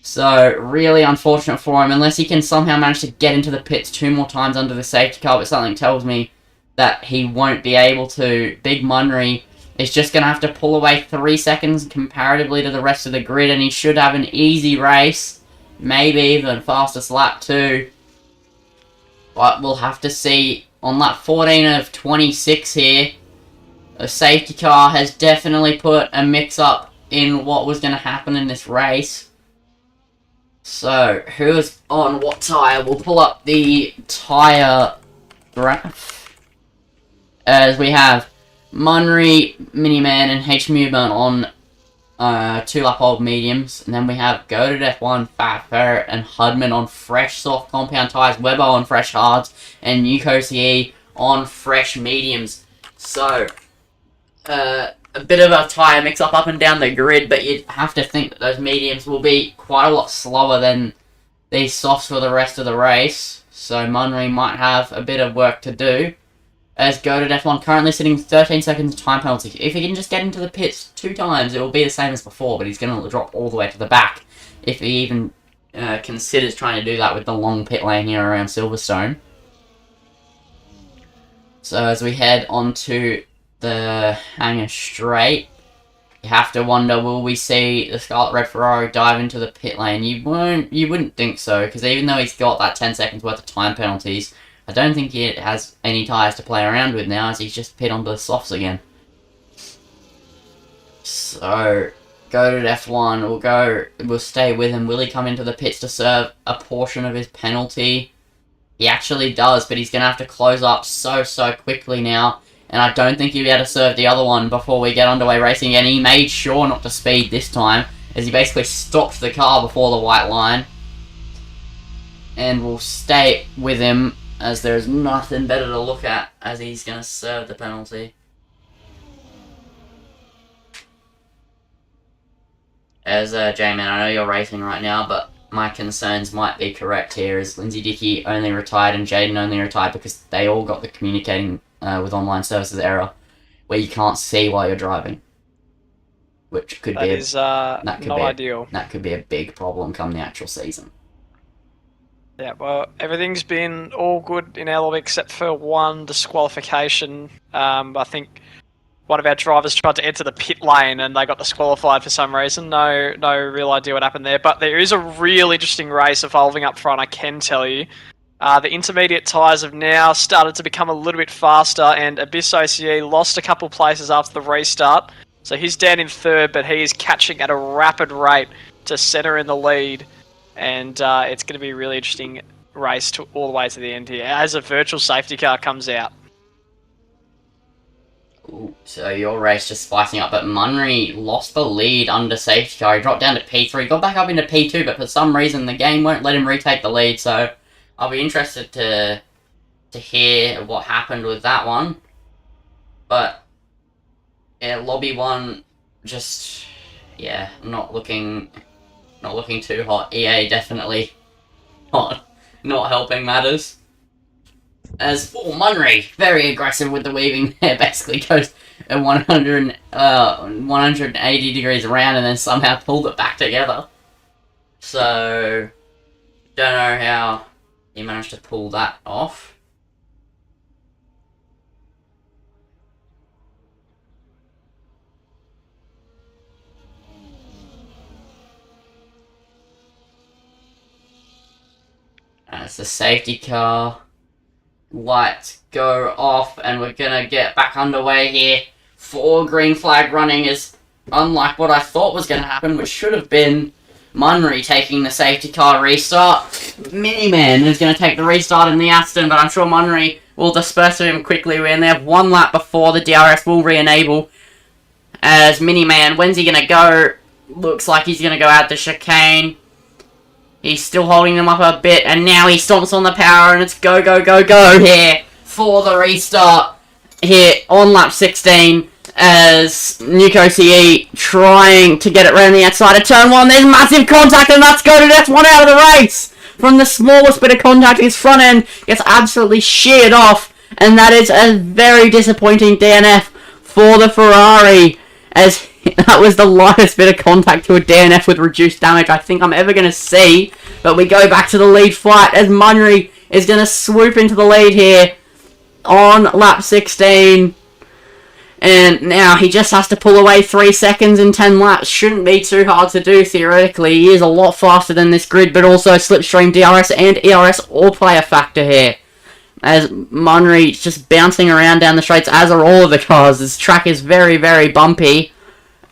So, really unfortunate for him, unless he can somehow manage to get into the pits 2 more times under the safety car, but something tells me that he won't be able to. Big Munry is just going to have to pull away 3 seconds comparatively to the rest of the grid, and he should have an easy race, maybe even fastest lap too. But we'll have to see. On lap 14 of 26 here, the safety car has definitely put a mix-up in what was going to happen in this race. So, who's on what tyre? We'll pull up the tyre graph. As we have Munry, Miniman, and H. Mewburn on 2-lap-old mediums. And then we have Go to F1, Fat Ferret, and Hudman on fresh soft compound tyres. Webber on fresh hards, and Nuko CE on fresh mediums. So, a bit of a tyre mix-up up and down the grid, but you'd have to think that those mediums will be quite a lot slower than these softs for the rest of the race. So Munry might have a bit of work to do. As Go to F1 currently sitting 13 seconds time penalty. If he can just get into the pits 2 times, it will be the same as before, but he's going to drop all the way to the back. If he even considers trying to do that with the long pit lane here around Silverstone. So as we head on to the hangar straight, you have to wonder, will we see the Scarlet Red Ferrari dive into the pit lane? You wouldn't think so, because even though he's got that 10 seconds worth of time penalties, I don't think he has any tyres to play around with now, as he's just pit onto the softs again. So Go to F1 will stay with him. Will he come into the pits to serve a portion of his penalty? He actually does, but he's going to have to close up so quickly now. And I don't think he'll be able to serve the other one before we get underway racing again. He made sure not to speed this time, as he basically stopped the car before the white line. And we'll stay with him, as there's nothing better to look at, as he's going to serve the penalty. as J-Man, I know you're racing right now, but my concerns might be correct here, as Lindsay Dickey only retired and Jaden only retired because they all got the communicating with online services error, where you can't see while you're driving. Which could be not ideal. That could be a big problem come the actual season. Yeah, well, everything's been all good in our lobby except for one disqualification. I think one of our drivers tried to enter the pit lane and they got disqualified for some reason. No real idea what happened there. But there is a real interesting race evolving up front, I can tell you. The intermediate tyres have now started to become a little bit faster, and Abyss OCE lost a couple places after the restart. So he's down in third, but he is catching at a rapid rate to centre in the lead. And it's going to be a really interesting race all the way to the end here as a virtual safety car comes out. Ooh, so your race just spicing up, but Munry lost the lead under safety car. He dropped down to P3, got back up into P2, but for some reason the game won't let him retake the lead. So I'll be interested to hear what happened with that one. But yeah, lobby one just not looking too hot. EA definitely not helping matters. As for Munry, very aggressive with the weaving there, basically goes at 180 degrees around and then somehow pulled it back together. So, don't know how he managed to pull that off. As the safety car lights go off, and we're gonna get back underway here. 4 green flag running is unlike what I thought was gonna happen, which should have been Munry taking the safety car restart. Miniman is gonna take the restart in the Aston, but I'm sure Munry will disperse him quickly. We only have 1 lap before the DRS will re-enable. As Miniman, when's he gonna go? Looks like he's gonna go out the chicane. He's still holding them up a bit, and now he stomps on the power, and it's go, go, go, go here for the restart here on lap 16 as Nuke CE trying to get it around the outside of turn 1. There's massive contact, and that's go to that's 1 out of the race. From the smallest bit of contact, his front end gets absolutely sheared off, and that is a very disappointing DNF for the Ferrari, as that was the lightest bit of contact to a DNF with reduced damage I think I'm ever going to see. But we go back to the lead fight as Munry is going to swoop into the lead here on lap 16. And now he just has to pull away 3 seconds in 10 laps. Shouldn't be too hard to do theoretically. He is a lot faster than this grid, but also Slipstream, DRS and ERS all play a factor here. As Munry's just bouncing around down the straights, as are all of the cars. This track is very, very bumpy.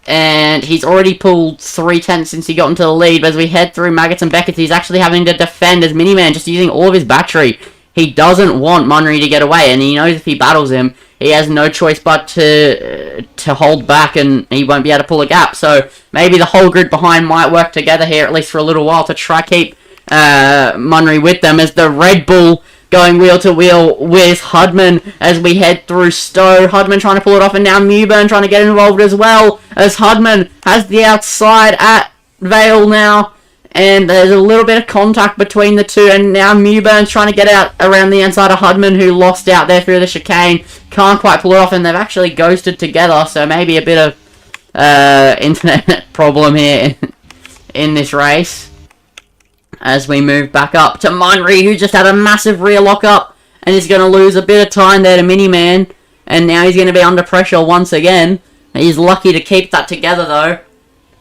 And he's already pulled 3 tenths since he got into the lead. But as we head through Maggots and Beckett's, he's actually having to defend as Miniman, just using all of his battery. He doesn't want Munry to get away, and he knows if he battles him, he has no choice but to hold back, and he won't be able to pull a gap. So maybe the whole grid behind might work together here, at least for a little while, to try keep Munry with them, as the Red Bull going wheel to wheel with Hudman as we head through Stowe. Hudman trying to pull it off, and now Mewburn trying to get involved as well, as Hudman has the outside at Vale now, and there's a little bit of contact between the two, and now Mewburn's trying to get out around the inside of Hudman, who lost out there through the chicane. Can't quite pull it off, and they've actually ghosted together, so maybe a bit of internet problem here in this race. As we move back up to Munry, who just had a massive rear lock-up and is going to lose a bit of time there to Miniman. And now he's going to be under pressure once again. He's lucky to keep that together, though.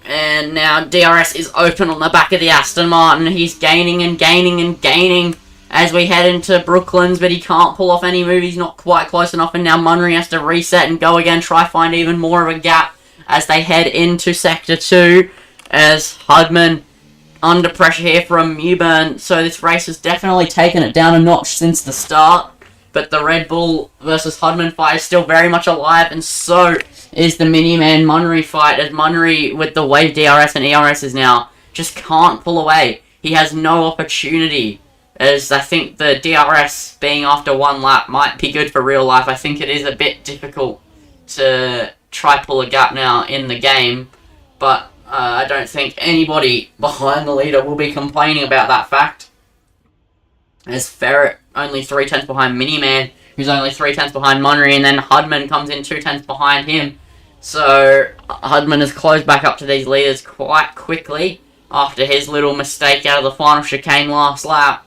And now DRS is open on the back of the Aston Martin. He's gaining and gaining and gaining as we head into Brooklands, but he can't pull off any move. He's not quite close enough, and now Munry has to reset and go again, try find even more of a gap as they head into Sector 2, as Hudman under pressure here from Mewburn. So this race has definitely taken it down a notch since the start, but the Red Bull versus Hudman fight is still very much alive, and so is the Miniman Munry fight, as Munry with the wave DRS and ERS is now just can't pull away. He has no opportunity, as I think the DRS being after 1 lap might be good for real life. I think it is a bit difficult to try pull a gap now in the game, but I don't think anybody behind the leader will be complaining about that fact. As Ferret only 3/10 behind Miniman, who's only 3/10 behind Monry, and then Hudman comes in 2/10 behind him. So Hudman has closed back up to these leaders quite quickly after his little mistake out of the final chicane last lap.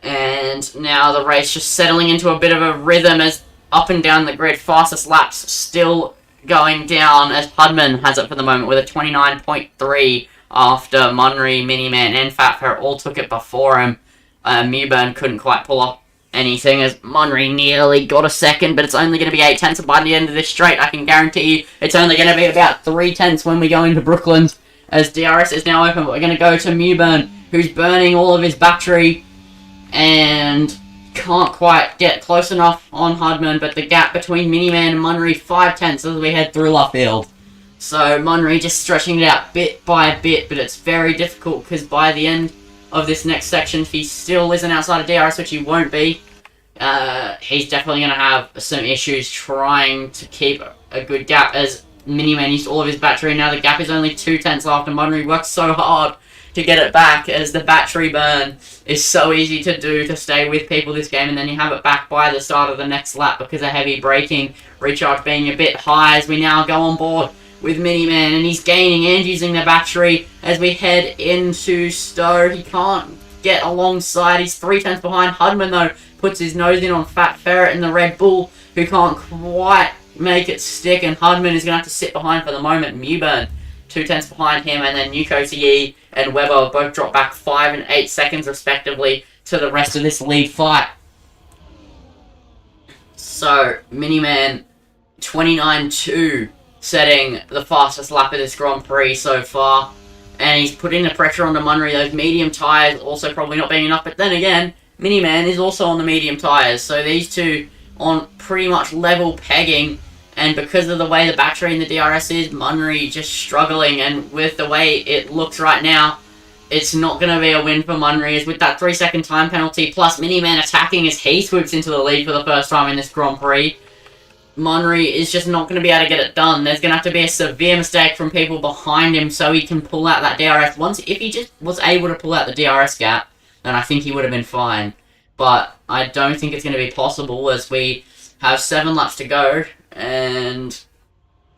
And now the race just settling into a bit of a rhythm as up and down the grid, fastest laps still going down as Hudman has it for the moment with a 29.3 after Monry, Miniman and Fat Ferret all took it before him. Mewburn couldn't quite pull off anything as Monry nearly got a second, but it's only going to be 8/10 by the end of this straight. I can guarantee you it's only going to be about 3/10 when we go into Brooklands as DRS is now open. But we're going to go to Mewburn, who's burning all of his battery and can't quite get close enough on Hudman, but the gap between Miniman and Monry 5/10 as we head through Luffield. So Monry just stretching it out bit by bit, but it's very difficult because by the end of this next section, if he still isn't outside of DRS, which he won't be, he's definitely going to have some issues trying to keep a good gap as Miniman used all of his battery. Now the gap is only 2/10 after Monry worked so hard to get it back as the battery burn is so easy to do to stay with people this game, and then you have it back by the start of the next lap because of heavy braking, recharge being a bit high as we now go on board with Miniman, and he's gaining and using the battery as we head into Stowe. He can't get alongside. He's 3/10 behind. Hudman, though, puts his nose in on Fat Ferret and the Red Bull, who can't quite make it stick, and Hudman is going to have to sit behind for the moment. Mewburn 2/10 behind him, and then Nuko and Webber both drop back 5 and 8 seconds respectively to the rest of this lead fight. So, Miniman 29.2 setting the fastest lap of this Grand Prix so far, and he's putting the pressure on the Monry. Those medium tyres also probably not being enough, but then again, Miniman is also on the medium tyres, so these two on pretty much level pegging. And because of the way the battery in the DRS is, Monry just struggling, and with the way it looks right now, it's not going to be a win for Monry, as with that 3-second time penalty, plus Miniman attacking as he swoops into the lead for the first time in this Grand Prix, Monry is just not going to be able to get it done. There's going to have to be a severe mistake from people behind him so he can pull out that DRS. If he just was able to pull out the DRS gap, then I think he would have been fine. But I don't think it's going to be possible as we have 7 laps to go, and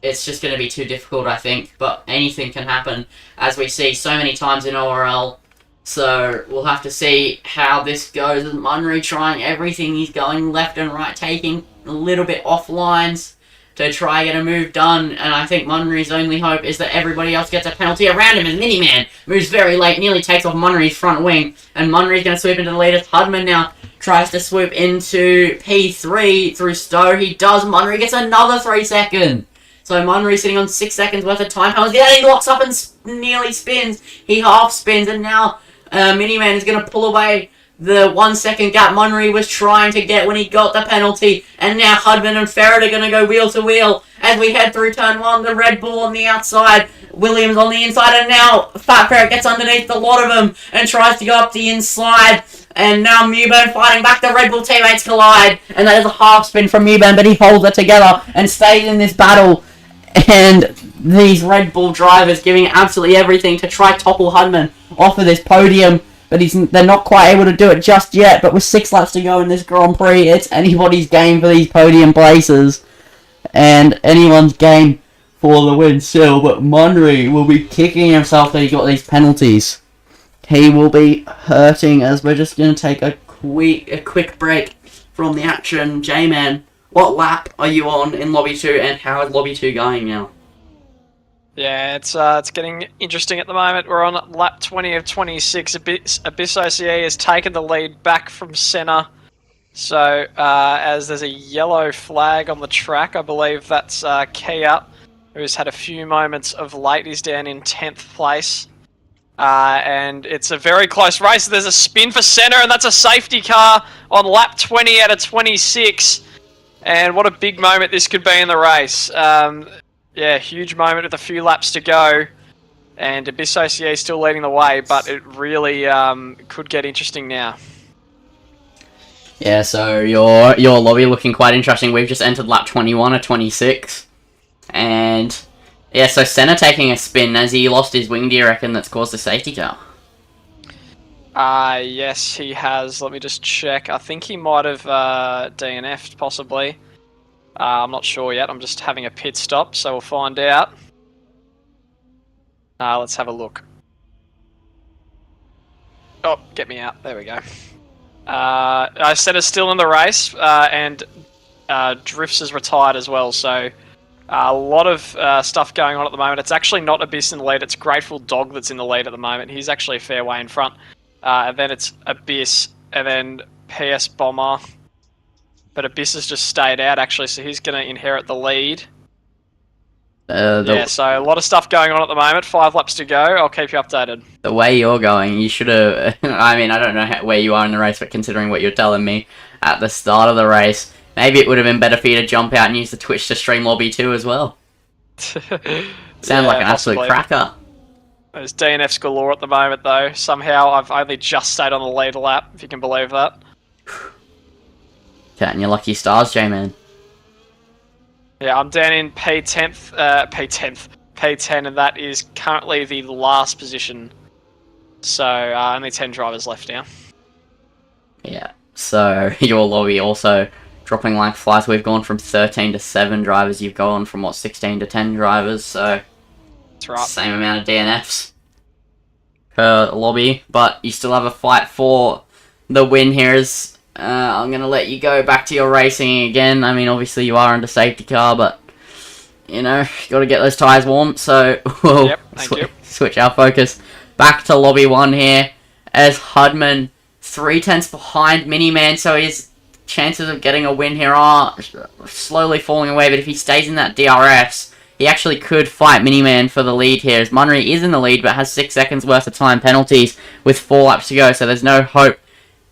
it's just going to be too difficult, I think. But anything can happen, as we see so many times in ORL. So we'll have to see how this goes. Monry trying everything. He's going left and right, taking a little bit off lines to try and get a move done. And I think Monry's only hope is that everybody else gets a penalty around him. And Miniman moves very late, nearly takes off Monry's front wing. And Monry's going to swoop into the lead as Hudman now tries to swoop into P3 through Stowe. He does. Monry gets another 3 seconds. So Monry sitting on 6 seconds worth of time penalty. And he locks up and nearly spins. He half spins, and now Miniman is going to pull away the 1 second gap Monry was trying to get when he got the penalty. And now Hudman and Ferret are going to go wheel to wheel as we head through turn 1. The Red Bull on the outside, Williams on the inside, and now Fat Ferret gets underneath the lot of them and tries to go up the inside. And now Mewburn fighting back. The Red Bull teammates collide, and that is a half spin from Mewburn, but he holds it together and stays in this battle. And these Red Bull drivers giving absolutely everything to try topple Hudman off of this podium, but they're not quite able to do it just yet. But with 6 laps to go in this Grand Prix, it's anybody's game for these podium places, and anyone's game for the win still. But Monry will be kicking himself that he got these penalties. He will be hurting, as we're just going to take a quick break from the action. J-Man, what lap are you on in Lobby 2, and how is Lobby 2 going now? Yeah, it's getting interesting at the moment. We're on lap 20 of 26. Abyss OCE has taken the lead back from centre. So, as there's a yellow flag on the track, I believe that's Kia, who's had a few moments of late. He's down in 10th place. And it's a very close race. There's a spin for centre, and that's a safety car on lap 20 out of 26. And what a big moment this could be in the race. Yeah, huge moment with a few laps to go. And Abyss OCE still leading the way, but it really could get interesting now. Yeah, so your lobby looking quite interesting. We've just entered lap 21 of 26. And Yeah, so Senna taking a spin as he lost his wing, do you reckon that's caused the safety car? Yes, he has. Let me just check. I think he might have DNF'd, possibly. I'm not sure yet. I'm just having a pit stop, so we'll find out. Let's have a look. Oh, get me out. There we go. Senna's still in the race, and Drifts is retired as well, so a lot of stuff going on at the moment. It's actually not Abyss in the lead, it's Grateful Dog that's in the lead at the moment. He's actually a fair way in front. And then it's Abyss, and then PS Bomber. But Abyss has just stayed out, actually, so he's going to inherit the lead. Yeah, so a lot of stuff going on at the moment. 5 laps to go. I'll keep you updated. The way you're going, you should have... I mean, I don't know where you are in the race, but considering what you're telling me at the start of the race, maybe it would have been better for you to jump out and use the Twitch to stream Lobby 2 as well. Sound like an absolute cracker. There's DNFs galore at the moment, though. Somehow I've only just stayed on the lead lap, if you can believe that. Counting your lucky stars, J-Man. Yeah, I'm down in P10, P10, and that is currently the last position. So, only 10 drivers left now. Yeah, so your lobby also dropping like flies. We've gone from 13 to 7 drivers. You've gone from, what, 16 to 10 drivers, so... That's right. Same amount of DNFs per lobby, but you still have a fight for the win here. I'm going to let you go back to your racing again. I mean, obviously you are under safety car, but, you know, you got to get those tyres warm, so we'll switch our focus back to lobby 1 here, as Hudman 3/10 behind Miniman, so his chances of getting a win here are slowly falling away, but if he stays in that DRS, he actually could fight Miniman for the lead here, as Munry is in the lead, but has 6 seconds worth of time penalties with 4 laps to go, so there's no hope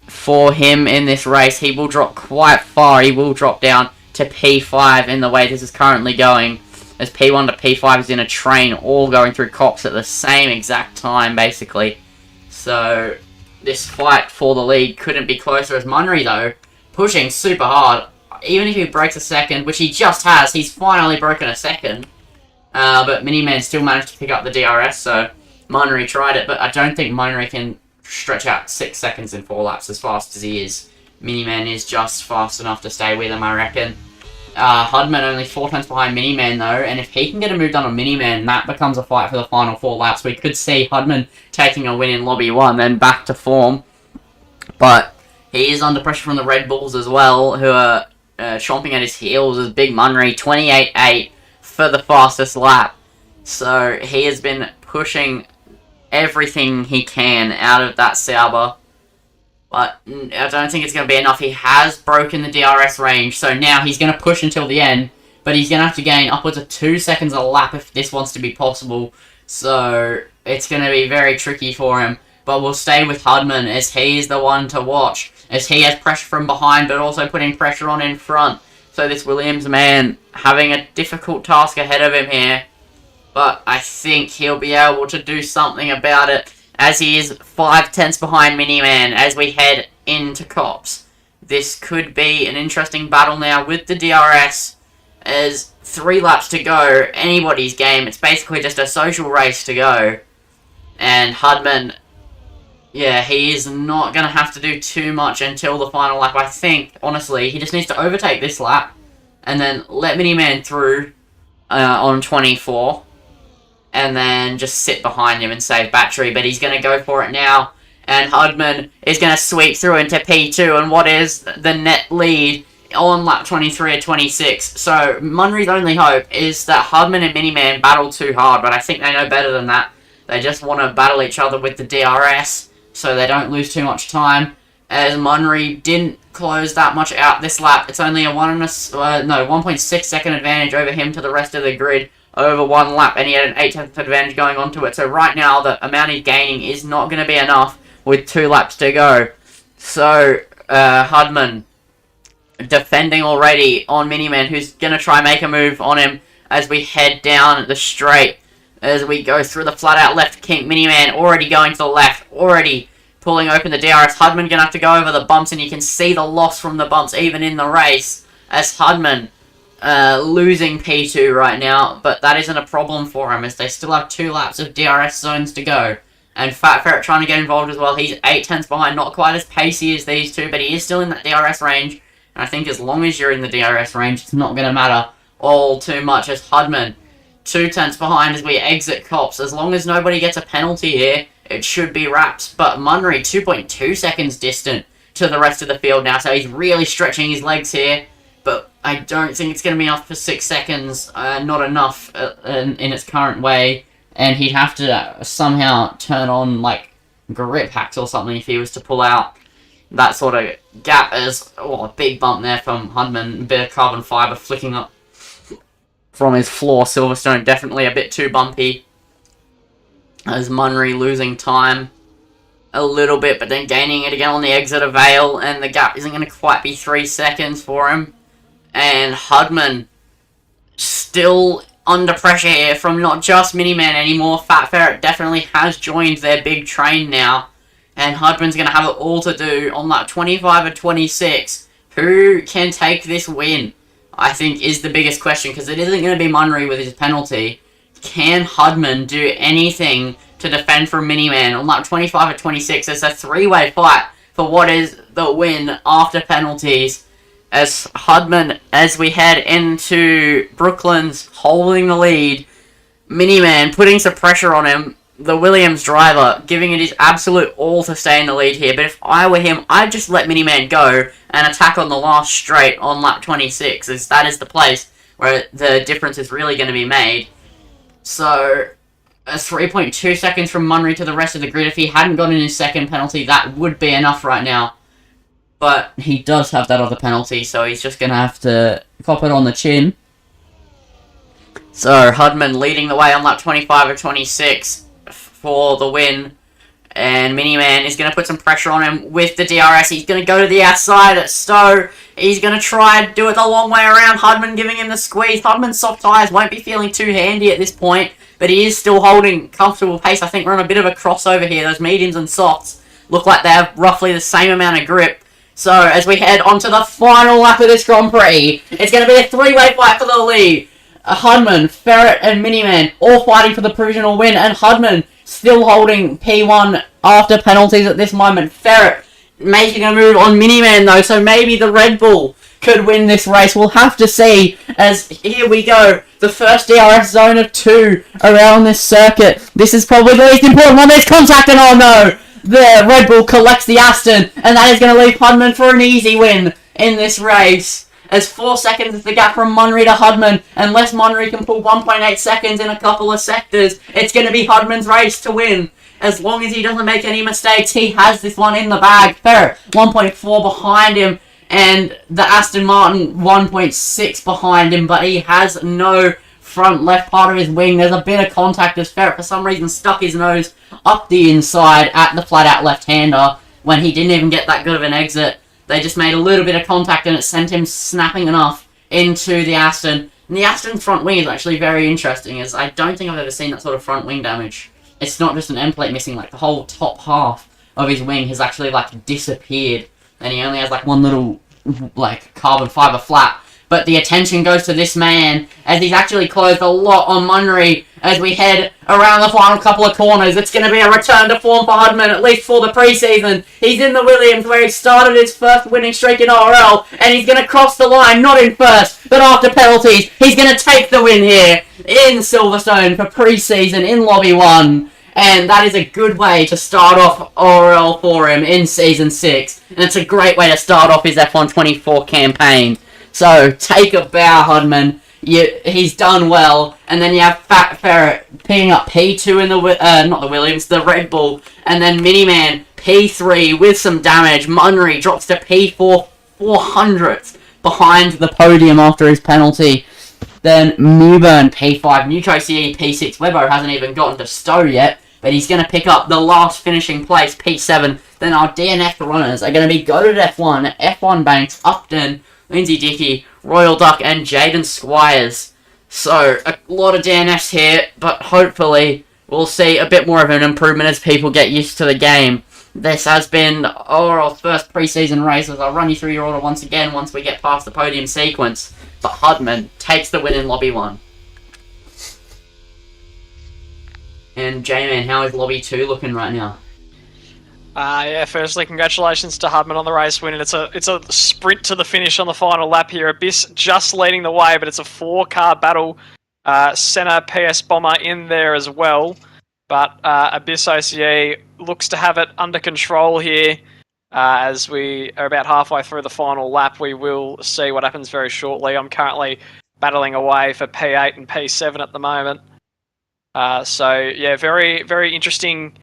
for him in this race. He will drop quite far. He will drop down to P5 in the way this is currently going, as P1 to P5 is in a train, all going through cops at the same exact time, basically. So, this fight for the lead couldn't be closer, as Munry, though, pushing super hard. Even if he breaks a second, which he just has, he's finally broken a second. But Miniman still managed to pick up the DRS, so Munry tried it, but I don't think Munry can stretch out 6 seconds in 4 laps as fast as he is. Miniman is just fast enough to stay with him, I reckon. Hudman only 4 times behind Miniman, though, and if he can get a move done on Miniman, that becomes a fight for the final 4 laps. We could see Hudman taking a win in Lobby 1, then back to form. But he is under pressure from the Red Bulls as well, who are chomping at his heels, as Big Munry 28.8 for the fastest lap. So he has been pushing everything he can out of that Sauber, but I don't think it's going to be enough. He has broken the DRS range, so now he's going to push until the end, but he's going to have to gain upwards of 2 seconds a lap if this wants to be possible, so it's going to be very tricky for him. But we'll stay with Hudman, as he is the one to watch, as he has pressure from behind, but also putting pressure on in front. So this Williams man having a difficult task ahead of him here, but I think he'll be able to do something about it, as he is 5/10 behind Miniman as we head into cops. This could be an interesting battle now with the DRS, as 3 laps to go, anybody's game. It's basically just a social race to go, and Hudman, yeah, he is not going to have to do too much until the final lap. I think, honestly, he just needs to overtake this lap and then let Miniman through on 24 and then just sit behind him and save battery. But he's going to go for it now, and Hudman is going to sweep through into P2, and what is the net lead on lap 23 or 26. So Munry's only hope is that Hudman and Miniman battle too hard, but I think they know better than that. They just want to battle each other with the DRS, so they don't lose too much time, as Munry didn't close that much out this lap. It's only a 1.6 second advantage over him to the rest of the grid over 1 lap, and he had an 8/10 advantage going onto it. So right now, the amount he's gaining is not going to be enough with 2 laps to go. So, Hudman defending already on Miniman, who's going to try and make a move on him as we head down the straight. As we go through the flat-out left kink, Miniman already going to the left, already pulling open the DRS. Hudman going to have to go over the bumps, and you can see the loss from the bumps even in the race, as Hudman losing P2 right now, but that isn't a problem for him as they still have 2 laps of DRS zones to go. And Fat Ferret trying to get involved as well. He's 8 tenths behind, not quite as pacey as these two, but he is still in that DRS range. And I think as long as you're in the DRS range, it's not going to matter all too much as Hudman 2 tenths behind as we exit Cops. As long as nobody gets a penalty here, it should be wrapped. But Munry 2.2 seconds distant to the rest of the field now, so he's really stretching his legs here. But I don't think it's going to be enough for 6 seconds. Not enough in its current way. And he'd have to somehow turn on, like, grip hacks or something if he was to pull out that sort of gap as... Oh, a big bump there from Hudman. A bit of carbon fibre flicking up from his floor. Silverstone definitely a bit too bumpy. As Munry losing time a little bit, but then gaining it again on the exit of Vale. And the gap isn't going to quite be 3 seconds for him. And Hudman still under pressure here from not just Miniman anymore. Fat Ferret definitely has joined their big train now. And Hudman's going to have it all to do on that 25 or 26. Who can take this win? I think is the biggest question, because it isn't going to be Munry with his penalty. Can Hudman do anything to defend from Miniman on that 25 or 26? It's a 3-way fight for what is the win after penalties. As Hudman, as we head into Brooklands, holding the lead. Miniman putting some pressure on him. The Williams driver giving it his absolute all to stay in the lead here. But if I were him, I'd just let Miniman go and attack on the last straight on lap 26. As that is the place where the difference is really going to be made. So, 3.2 seconds from Munry to the rest of the grid. If he hadn't gotten his second penalty, that would be enough right now. But he does have that other penalty, so he's just going to have to cop it on the chin. So, Hudman leading the way on lap 25 or 26 for the win. And Miniman is going to put some pressure on him with the DRS. He's going to go to the outside at Stowe. He's going to try and do it the long way around. Hudman giving him the squeeze. Hudman's soft tyres won't be feeling too handy at this point, but he is still holding comfortable pace. I think we're on a bit of a crossover here. Those mediums and softs look like they have roughly the same amount of grip. So, as we head on to the final lap of this Grand Prix, it's going to be a 3-way fight for the lead. Hudman, Ferret, and Miniman all fighting for the provisional win, and Hudman still holding P1 after penalties at this moment. Ferret making a move on Miniman, though, so maybe the Red Bull could win this race. We'll have to see, as here we go. The first DRS zone of 2 around this circuit. This is probably the least important one. There's contact, and oh no! The Red Bull collects the Aston, and that is going to leave Hudman for an easy win in this race. As 4 seconds is the gap from Munry to Hudman, unless Munry can pull 1.8 seconds in a couple of sectors, it's going to be Hudman's race to win. As long as he doesn't make any mistakes, he has this one in the bag. Ferret 1.4 behind him, and the Aston Martin 1.6 behind him, but he has no front left part of his wing. There's a bit of contact as Ferret for some reason stuck his nose up the inside at the flat out left-hander when he didn't even get that good of an exit. They just made a little bit of contact and it sent him snapping enough into the Aston. And the Aston's front wing is actually very interesting, as I don't think I've ever seen that sort of front wing damage. It's not just an end plate missing, like the whole top half of his wing has actually like disappeared. And he only has like one little like carbon fibre flap. But the attention goes to this man, as he's actually closed a lot on Munry as we head around the final couple of corners. It's going to be a return to form for Hudman, at least for the preseason. He's in the Williams, where he started his first winning streak in ORL, and he's going to cross the line, not in first, but after penalties. He's going to take the win here in Silverstone for preseason in Lobby 1. And that is a good way to start off ORL for him in Season 6. And it's a great way to start off his F1 24 campaign. So, take a bow, Hudman. He's done well. And then you have Fat Ferret picking up P2 in the, not the Williams, the Red Bull. And then Miniman, P3 with some damage. Munry drops to P4, 400th behind the podium after his penalty. Then Mewburn, P5, Nuco CE, P6. Webbo hasn't even gotten to Stowe yet, but he's going to pick up the last finishing place, P7. Then our DNF runners are going to be Goated F1, F1 Banks, Upton, Lindsay Dickey, Royal Duck, and Jaden Squires. So, a lot of DNFs here, but hopefully we'll see a bit more of an improvement as people get used to the game. This has been ORL's first preseason race, as I'll run you through your order once again once we get past the podium sequence. but Hudman takes the win in Lobby 1. And J-Man, how is Lobby 2 looking right now? Yeah, firstly, congratulations to Hudman on the race win, and it's a sprint to the finish on the final lap here. Abyss just leading the way, but it's a 4-car battle. Senna PS Bomber in there as well, but Abyss OCE looks to have it under control here. As we are about halfway through the final lap, we will see what happens very shortly. I'm currently battling away for P8 and P7 at the moment. So yeah, very, very interesting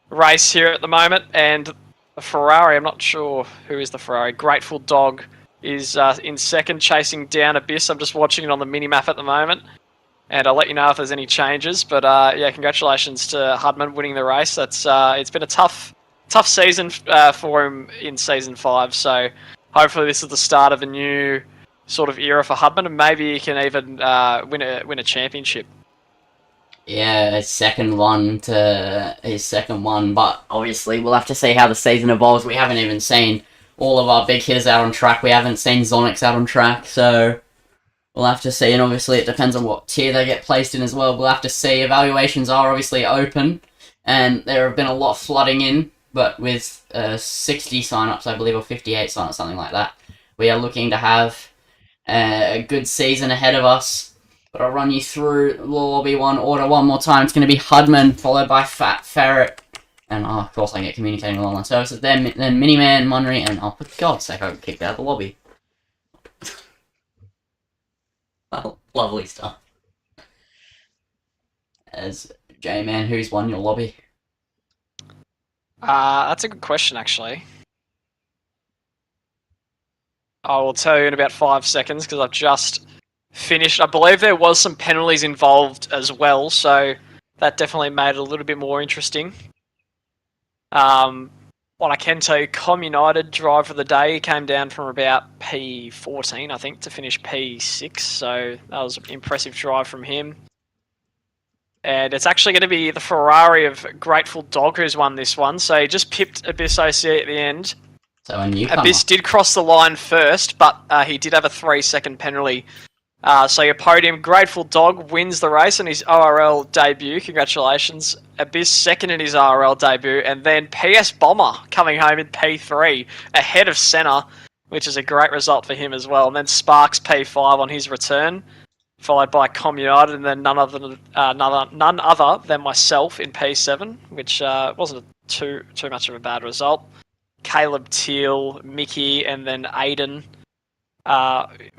race here at the moment, and the Ferrari, I'm not sure who is the Ferrari. Grateful Dog is in second, chasing down Abyss. I'm just watching it on the mini-map at the moment, and I'll let you know if there's any changes. But yeah, congratulations to Hudman winning the race. That's it's been a tough season for him in Season 5, so hopefully this is the start of a new sort of era for Hudman, and maybe he can even win a championship. Yeah, his second one, but obviously we'll have to see how the season evolves. We haven't even seen all of our big hitters out on track. We haven't seen Zonix out on track, so we'll have to see, and obviously it depends on what tier they get placed in as well. We'll have to see. Evaluations are obviously open, and there have been a lot flooding in, but with 60 sign-ups, I believe, or 58 sign-ups, something like that, we are looking to have a good season ahead of us. But I'll run you through Lobby 1 order one more time. It's going to be Hudman, followed by Fat Ferret. And, of course, I get communicating with online services. Then Miniman, Munry, and, for God's sake, I got kicked out of the lobby. Oh, lovely stuff. As J-Man, who's won your lobby? That's a good question, actually. I will tell you in about 5 seconds, because I've just finished. I believe there was some penalties involved as well, so that definitely made it a little bit more interesting. What I can tell you, Com United driver of the day came down from about P14, I think, to finish P6, so that was an impressive drive from him. And it's actually going to be the Ferrari of Grateful Dog who's won this one, so he just pipped Abyss OCE at the end. So a newcomer. Abyss did cross the line first, but he did have a 3-second penalty. So your podium, Grateful Dog wins the race in his ORL debut. Congratulations. Abyss second in his ORL debut. And then PS Bomber coming home in P3 ahead of Senna, which is a great result for him as well. And then Sparks P5 on his return, followed by Com United, and then none other than myself in P7, which wasn't too much of a bad result. Caleb Teal, Mickey, and then Aiden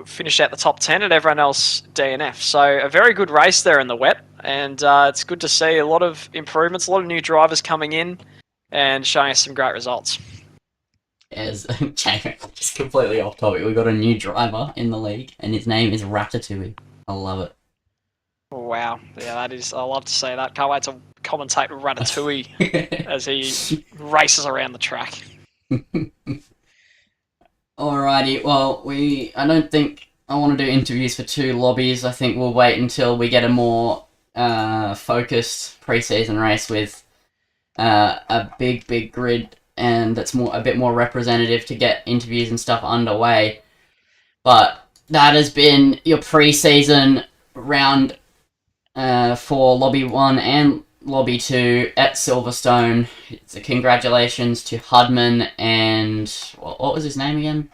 finished out the top 10, and everyone else DNF. So a very good race there in the wet, and it's good to see a lot of improvements, a lot of new drivers coming in and showing us some great results. As just completely off topic, we've got a new driver in the league, and his name is Ratatouille. I love it. Wow, yeah, that is. I love to see that. Can't wait to commentate Ratatouille as he races around the track. Alrighty, well, I don't think I want to do interviews for 2 lobbies. I think we'll wait until we get a more focused pre-season race with a big grid, and that's a bit more representative to get interviews and stuff underway. But that has been your pre-season round for Lobby 1 and Lobby 2 at Silverstone. So congratulations to Hudman and... What was his name again?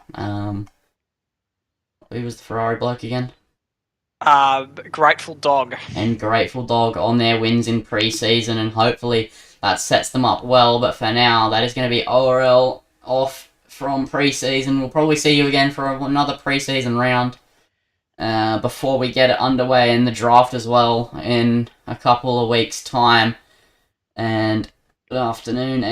Who was the Ferrari bloke again? Grateful Dog. And Grateful Dog on their wins in pre-season, and hopefully that sets them up well. But for now, that is going to be ORL off from pre-season. We'll probably see you again for another pre-season round before we get it underway in the draft as well in a couple of weeks' time. And good afternoon.